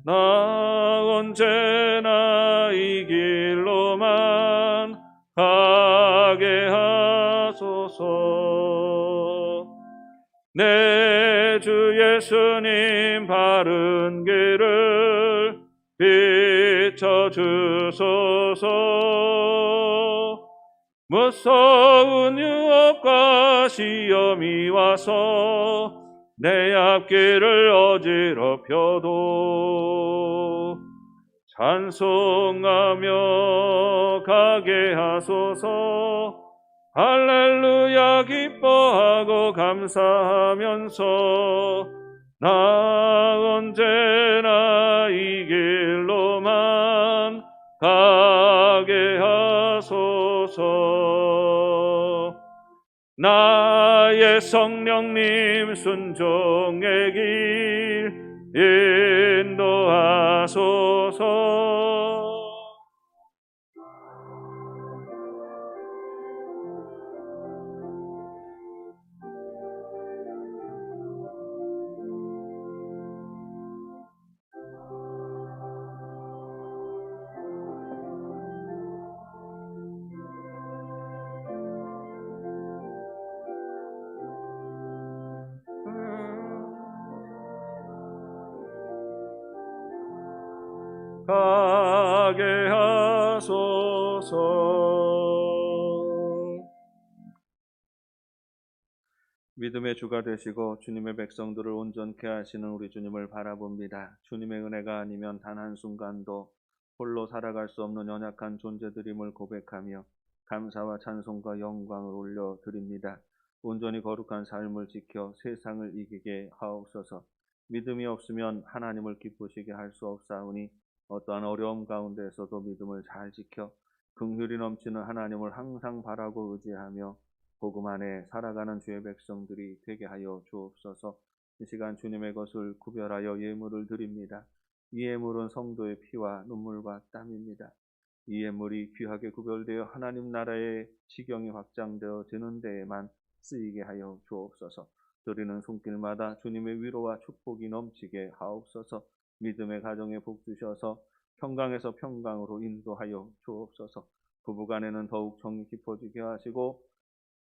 A: 나 언제나 이 길로만 가게 하소서. 내 주 예수님 바른 길을 비춰주소서. 무서운 유혹과 시험이 와서 내 앞길을 어지럽혀도 찬송하며 가게 하소서. 할렐루야 기뻐하고 감사하면서 나 언제나 이 길로만 가게 하소서. 나의 성령님 순종의 길 인도하소서. 가게 하소서. 믿음의 주가 되시고 주님의 백성들을 온전케 하시는 우리 주님을 바라봅니다. 주님의 은혜가 아니면 단 한순간도 홀로 살아갈 수 없는 연약한 존재들임을 고백하며 감사와 찬송과 영광을 올려드립니다. 온전히 거룩한 삶을 지켜 세상을 이기게 하옵소서. 믿음이 없으면 하나님을 기쁘시게 할 수 없사오니 어떠한 어려움 가운데서도 믿음을 잘 지켜 긍휼이 넘치는 하나님을 항상 바라고 의지하며 복음 안에 살아가는 주의 백성들이 되게 하여 주옵소서. 이 시간 주님의 것을 구별하여 예물을 드립니다. 이 예물은 성도의 피와 눈물과 땀입니다. 이 예물이 귀하게 구별되어 하나님 나라의 지경이 확장되어지는 데에만 쓰이게 하여 주옵소서. 드리는 손길마다 주님의 위로와 축복이 넘치게 하옵소서. 믿음의 가정에 복 주셔서 평강에서 평강으로 인도하여 주옵소서. 부부간에는 더욱 정이 깊어지게 하시고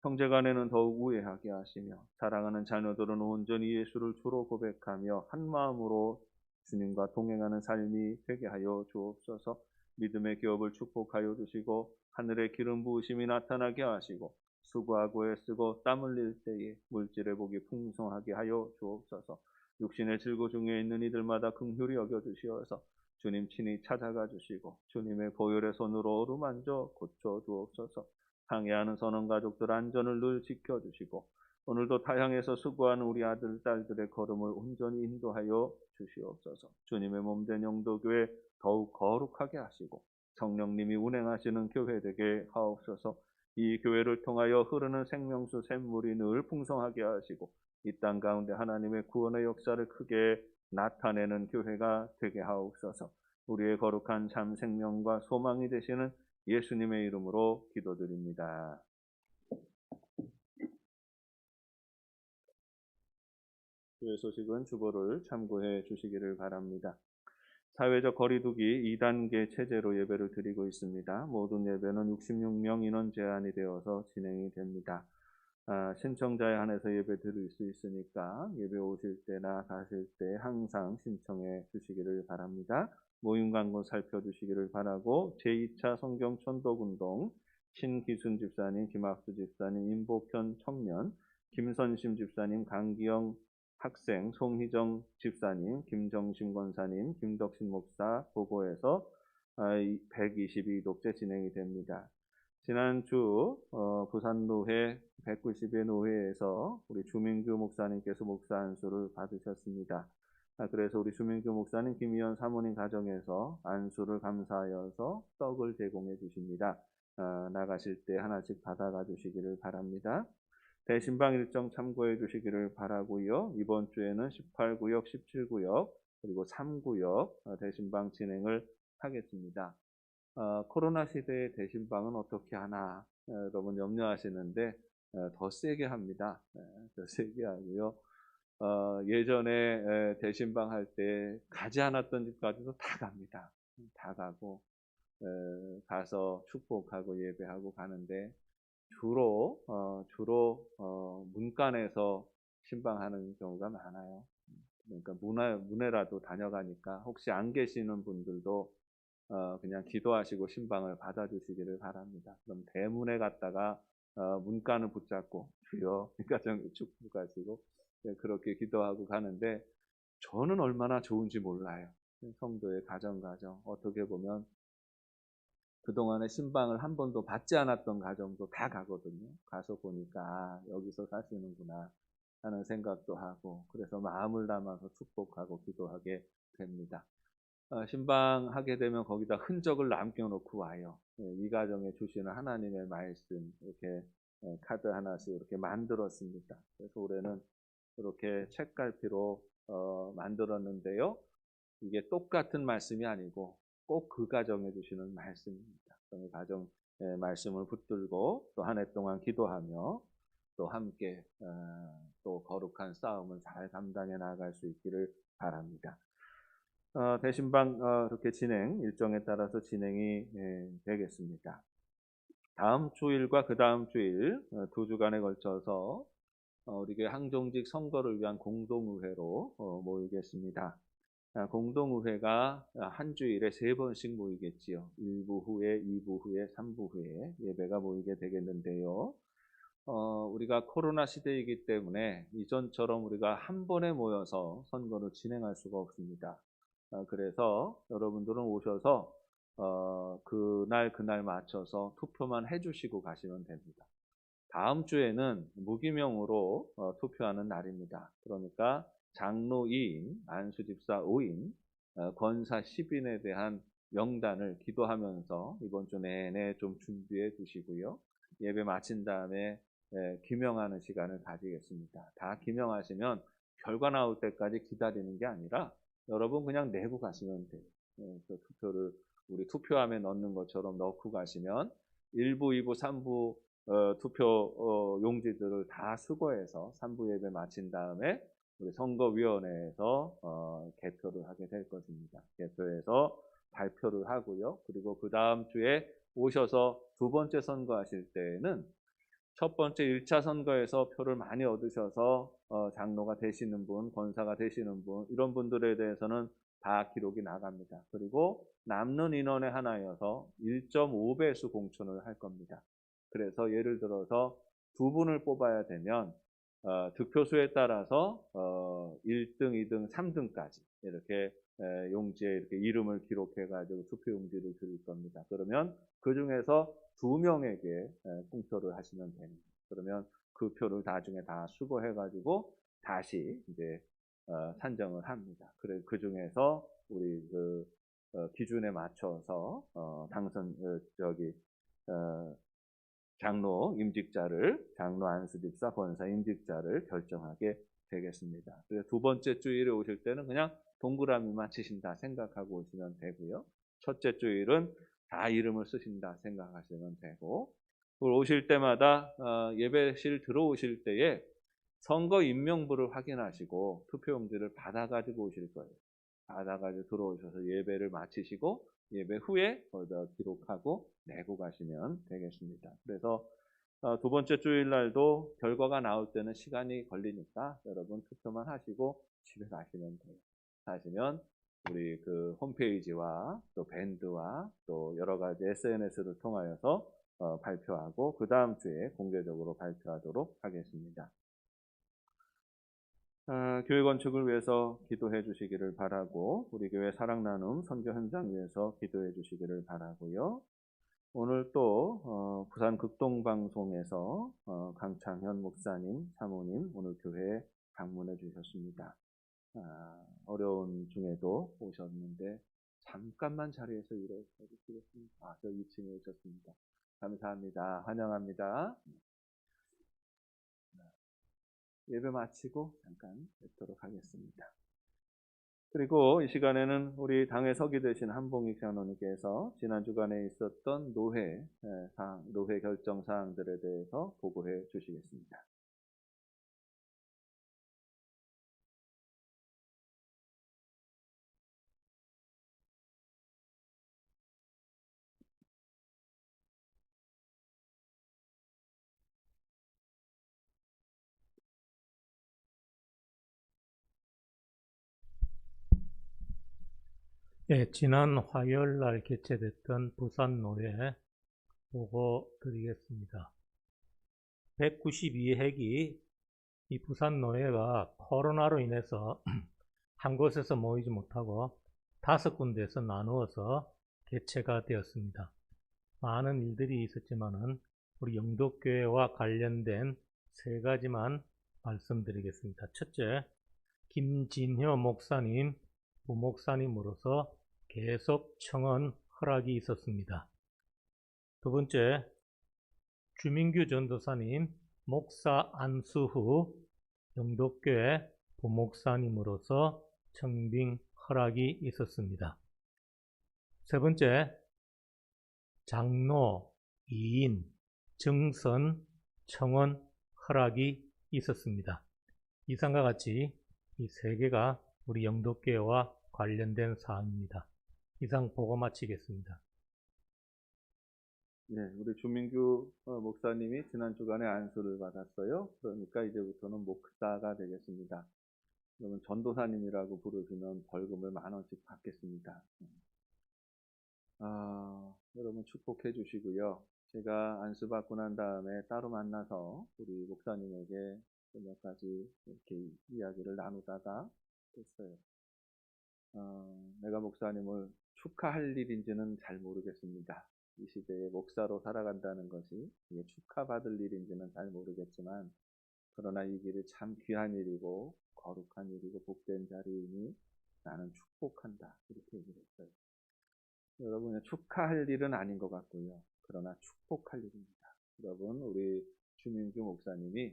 A: 형제간에는 더욱 우애하게 하시며 사랑하는 자녀들은 온전히 예수를 주로 고백하며 한 마음으로 주님과 동행하는 삶이 되게 하여 주옵소서. 믿음의 기업을 축복하여 주시고 하늘의 기름 부으심이 나타나게 하시고 수고하고 애쓰고 땀 흘릴 때에 물질의 복이 풍성하게 하여 주옵소서. 육신의 질고 중에 있는 이들마다 긍휼히 여겨 주시어서 주님 친히 찾아가 주시고 주님의 보혈의 손으로 어루만져 고쳐 주옵소서. 항해하는 선원 가족들 안전을 늘 지켜주시고 오늘도 타향에서 수고하는 우리 아들 딸들의 걸음을 온전히 인도하여 주시옵소서. 주님의 몸된 영도교회 더욱 거룩하게 하시고 성령님이 운행하시는 교회 되게 하옵소서. 이 교회를 통하여 흐르는 생명수 샘물이 늘 풍성하게 하시고 이 땅 가운데 하나님의 구원의 역사를 크게 나타내는 교회가 되게 하옵소서. 우리의 거룩한 참 생명과 소망이 되시는 예수님의 이름으로 기도드립니다. 주의 소식은 주보를 참고해 주시기를 바랍니다. 사회적 거리두기 2단계 체제로 예배를 드리고 있습니다. 모든 예배는 66명 인원 제한이 되어서 진행이 됩니다. 신청자에 한해서 예배 드릴 수 있으니까 예배 오실 때나 가실 때 항상 신청해 주시기를 바랍니다. 모임 광고 살펴주시기를 바라고 제2차 성경 천독운동 신기순 집사님, 김학수 집사님, 임복현 청년, 김선심 집사님, 강기영 학생, 송희정 집사님, 김정심 권사님, 김덕신 목사 보고에서 122독째 진행이 됩니다. 지난주 부산노회 190회 노회에서 우리 주민규 목사님께서 목사 안수를 받으셨습니다. 그래서 우리 주민규 목사님, 김의원 사모님 가정에서 안수를 감사하여서 떡을 제공해 주십니다. 나가실 때 하나씩 받아가 주시기를 바랍니다. 대신방 일정 참고해 주시기를 바라고요. 이번 주에는 18구역, 17구역, 그리고 3구역 대신방 진행을 하겠습니다. 코로나 시대의 대신방은 어떻게 하나 여러분 염려하시는데 더 세게 합니다. 더 세게 하고요. 예전에 대신방 할 때 가지 않았던 집까지도 다 갑니다. 다 가고 가서 축복하고 예배하고 가는데 주로 문간에서 신방하는 경우가 많아요. 그러니까 문회라도 다녀가니까 혹시 안 계시는 분들도 그냥 기도하시고 신방을 받아주시기를 바랍니다. 그럼 대문에 갔다가 문간을 붙잡고 주여 이 가정에 축복하시고 그렇게 기도하고 가는데 저는 얼마나 좋은지 몰라요. 성도의 가정 어떻게 보면 그동안에 신방을 한 번도 받지 않았던 가정도 다 가거든요. 가서 보니까 여기서 사시는구나 하는 생각도 하고 그래서 마음을 담아서 축복하고 기도하게 됩니다. 신방하게 되면 거기다 흔적을 남겨놓고 와요. 이 가정에 주시는 하나님의 말씀 이렇게 카드 하나씩 이렇게 만들었습니다. 그래서 올해는 이렇게 책갈피로 만들었는데요. 이게 똑같은 말씀이 아니고 꼭 그 가정에 주시는 말씀입니다. 그 가정 말씀을 붙들고 또 한 해 동안 기도하며 또 함께 또 거룩한 싸움을 잘 감당해 나갈 수 있기를 바랍니다. 대신방 이렇게 일정에 따라서 진행이 되겠습니다. 다음 주일과 그 다음 주일 2주간에 걸쳐서 우리 교회 항종직 선거를 위한 공동의회로 모이겠습니다. 공동의회가 한 주일에 3번씩 모이겠지요. 1부 후에, 2부 후에, 3부 후에 예배가 모이게 되겠는데요. 우리가 코로나 시대이기 때문에 이전처럼 우리가 한 번에 모여서 선거를 진행할 수가 없습니다. 그래서 여러분들은 오셔서 그날 맞춰서 투표만 해 주시고 가시면 됩니다. 다음 주에는 무기명으로 투표하는 날입니다. 그러니까 장로 2인, 안수집사 5인, 권사 10인에 대한 명단을 기도하면서 이번 주 내내 좀 준비해 두시고요. 예배 마친 다음에 기명하는 시간을 가지겠습니다. 다 기명하시면 결과 나올 때까지 기다리는 게 아니라 여러분 그냥 내고 가시면 돼요. 그 투표를 우리 투표함에 넣는 것처럼 넣고 가시면 1부, 2부, 3부 투표 용지들을 다 수거해서 3부 예배 마친 다음에 우리 선거위원회에서 개표를 하게 될 것입니다. 개표해서 발표를 하고요. 그리고 그 다음 주에 오셔서 두 번째 선거하실 때에는 첫 번째 1차 선거에서 표를 많이 얻으셔서 장로가 되시는 분, 권사가 되시는 분, 이런 분들에 대해서는 다 기록이 나갑니다. 그리고 남는 인원에 한하여서 1.5배수 공천을 할 겁니다. 그래서 예를 들어서 두 분을 뽑아야 되면 득표수에 따라서 1등, 2등, 3등까지 이렇게 용지에 이렇게 이름을 기록해 가지고 투표 용지를 드릴 겁니다. 그러면 그 중에서 2명에게 공표를 하시면 됩니다. 그러면 그 표를 나중에 다 수거해 가지고 다시 이제 산정을 합니다. 그래 그 중에서 우리 그 기준에 맞춰서 당선 장로 임직자를 장로 안수집사 권사 임직자를 결정하게 되겠습니다. 그래서 두 번째 주일에 오실 때는 그냥 동그라미만 치신다 생각하고 오시면 되고요. 첫째 주일은 다 이름을 쓰신다 생각하시면 되고, 오실 때마다 예배실 들어오실 때에 선거 임명부를 확인하시고 투표용지를 받아가지고 오실 거예요. 받아가지고 들어오셔서 예배를 마치시고 예배 후에 거기다 기록하고 내고 가시면 되겠습니다. 그래서 두 번째 주일 날도 결과가 나올 때는 시간이 걸리니까 여러분 투표만 하시고 집에 가시면 돼요. 가시면 우리 그 홈페이지와 또 밴드와 또 여러 가지 SNS를 통하여서 발표하고 그 다음 주에 공개적으로 발표하도록 하겠습니다. 교회 건축을 위해서 기도해 주시기를 바라고 우리 교회 사랑나눔 선교 현장 위해서 기도해 주시기를 바라고요. 오늘 또 부산 극동방송에서 강창현 목사님, 사모님 오늘 교회에 방문해 주셨습니다. 어려운 중에도 오셨는데 잠깐만 자리에서 일어서 주시겠습니다. 저 2층에 오셨습니다. 감사합니다. 환영합니다. 예배 마치고 잠깐 뵙도록 하겠습니다. 그리고 이 시간에는 우리 당의 서기 되신 한봉익 장로님께서 지난 주간에 있었던 노회 결정 사항들에 대해서 보고해 주시겠습니다.
C: 예, 지난 화요일 날 개최됐던 부산노회 보고 드리겠습니다. 192회기 이 부산노회가 코로나로 인해서 한 곳에서 모이지 못하고 5군데에서 나누어서 개최가 되었습니다. 많은 일들이 있었지만은 우리 영덕교회와 관련된 3가지만 말씀드리겠습니다. 첫째, 김진효 목사님, 부목사님으로서 계속 청원 허락이 있었습니다. 두 번째, 주민규 전도사님 목사 안수 후 영덕교회 부목사님으로서 청빙 허락이 있었습니다. 세 번째, 장로 2인 정선 청원 허락이 있었습니다. 이상과 같이 이 3개가 우리 영덕교회와 관련된 사항입니다. 이상 보고 마치겠습니다.
A: 네, 우리 주민규 목사님이 지난 주간에 안수를 받았어요. 그러니까 이제부터는 목사가 되겠습니다. 그러면 전도사님이라고 부르시면 벌금을 10,000원씩 받겠습니다. 여러분 축복해 주시고요. 제가 안수받고 난 다음에 따로 만나서 우리 목사님에게 몇 가지 이렇게 이야기를 나누다가 됐어요. 내가 목사님을 축하할 일인지는 잘 모르겠습니다. 이 시대에 목사로 살아간다는 것이 이게 축하받을 일인지는 잘 모르겠지만, 그러나 이 길이 참 귀한 일이고 거룩한 일이고 복된 자리이니 나는 축복한다, 이렇게 얘기를 했어요. 여러분, 축하할 일은 아닌 것 같고요. 그러나 축복할 일입니다. 여러분, 우리 주민규 목사님이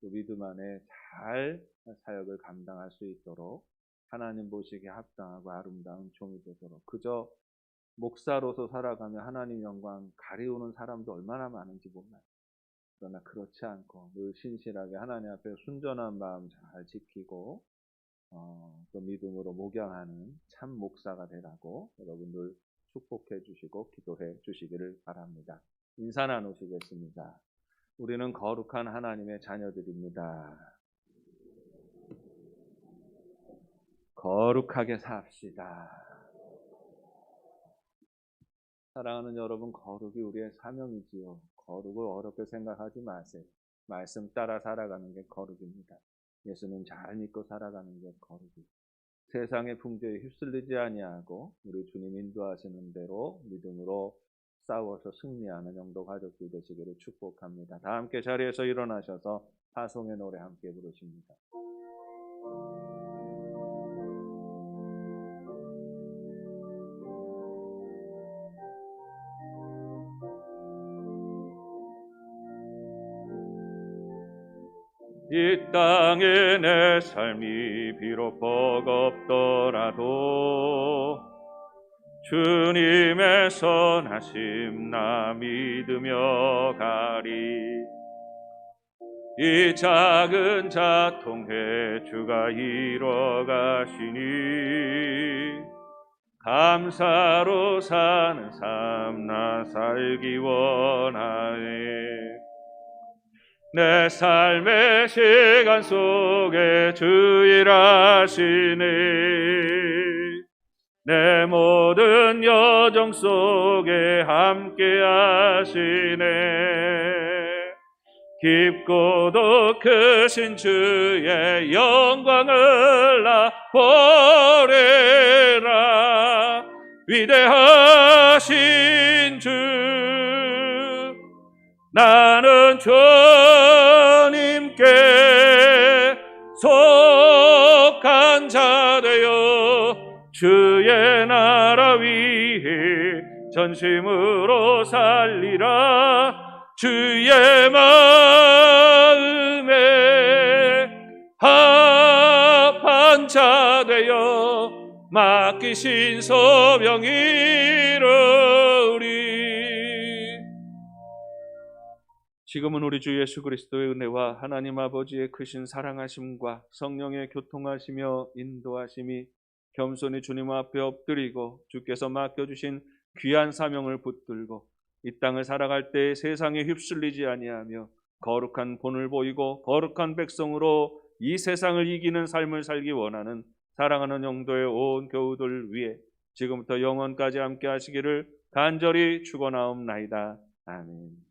A: 그 믿음 안에 잘 사역을 감당할 수 있도록 하나님 보시기에 합당하고 아름다운 종이 되도록, 그저 목사로서 살아가며 하나님 영광 가리우는 사람도 얼마나 많은지 몰라요. 그러나 그렇지 않고 늘 신실하게 하나님 앞에 순전한 마음 잘 지키고 또 믿음으로 목양하는 참 목사가 되라고 여러분들 축복해 주시고 기도해 주시기를 바랍니다. 인사 나누시겠습니다. 우리는 거룩한 하나님의 자녀들입니다. 거룩하게 삽시다. 사랑하는 여러분, 거룩이 우리의 사명이지요. 거룩을 어렵게 생각하지 마세요. 말씀 따라 살아가는 게 거룩입니다. 예수님 잘 믿고 살아가는 게 거룩이에요. 세상의 풍조에 휩쓸리지 아니하고 우리 주님 인도하시는 대로 믿음으로 싸워서 승리하는 영도 가족들 되시기를 축복합니다. 다 함께 자리에서 일어나셔서 파송의 노래 함께 부르십니다. 이 땅에 내 삶이 비록 버겁더라도 주님의 선하심 나 믿으며 가리. 이 작은 자통회 주가 이뤄가시니 감사로 사는 삶 나 살기 원하네. 내 삶의 시간 속에 주 일하시네. 내 모든 여정 속에 함께 하시네. 깊고도 크신 주의 영광을 나 보리라. 위대하신 주 나는 주님께 속한 자 되어 주의 나라 위해 전심으로 살리라. 주의 마음에 합한 자 되어 맡기신 소명 이루리. 지금은 우리 주 예수 그리스도의 은혜와 하나님 아버지의 크신 사랑하심과 성령의 교통하시며 인도하심이 겸손히 주님 앞에 엎드리고 주께서 맡겨주신 귀한 사명을 붙들고 이 땅을 살아갈 때 세상에 휩쓸리지 아니하며 거룩한 본을 보이고 거룩한 백성으로 이 세상을 이기는 삶을 살기 원하는 사랑하는 영도의 온 교우들 위해 지금부터 영원까지 함께 하시기를 간절히 축원하옵나이다. 아멘.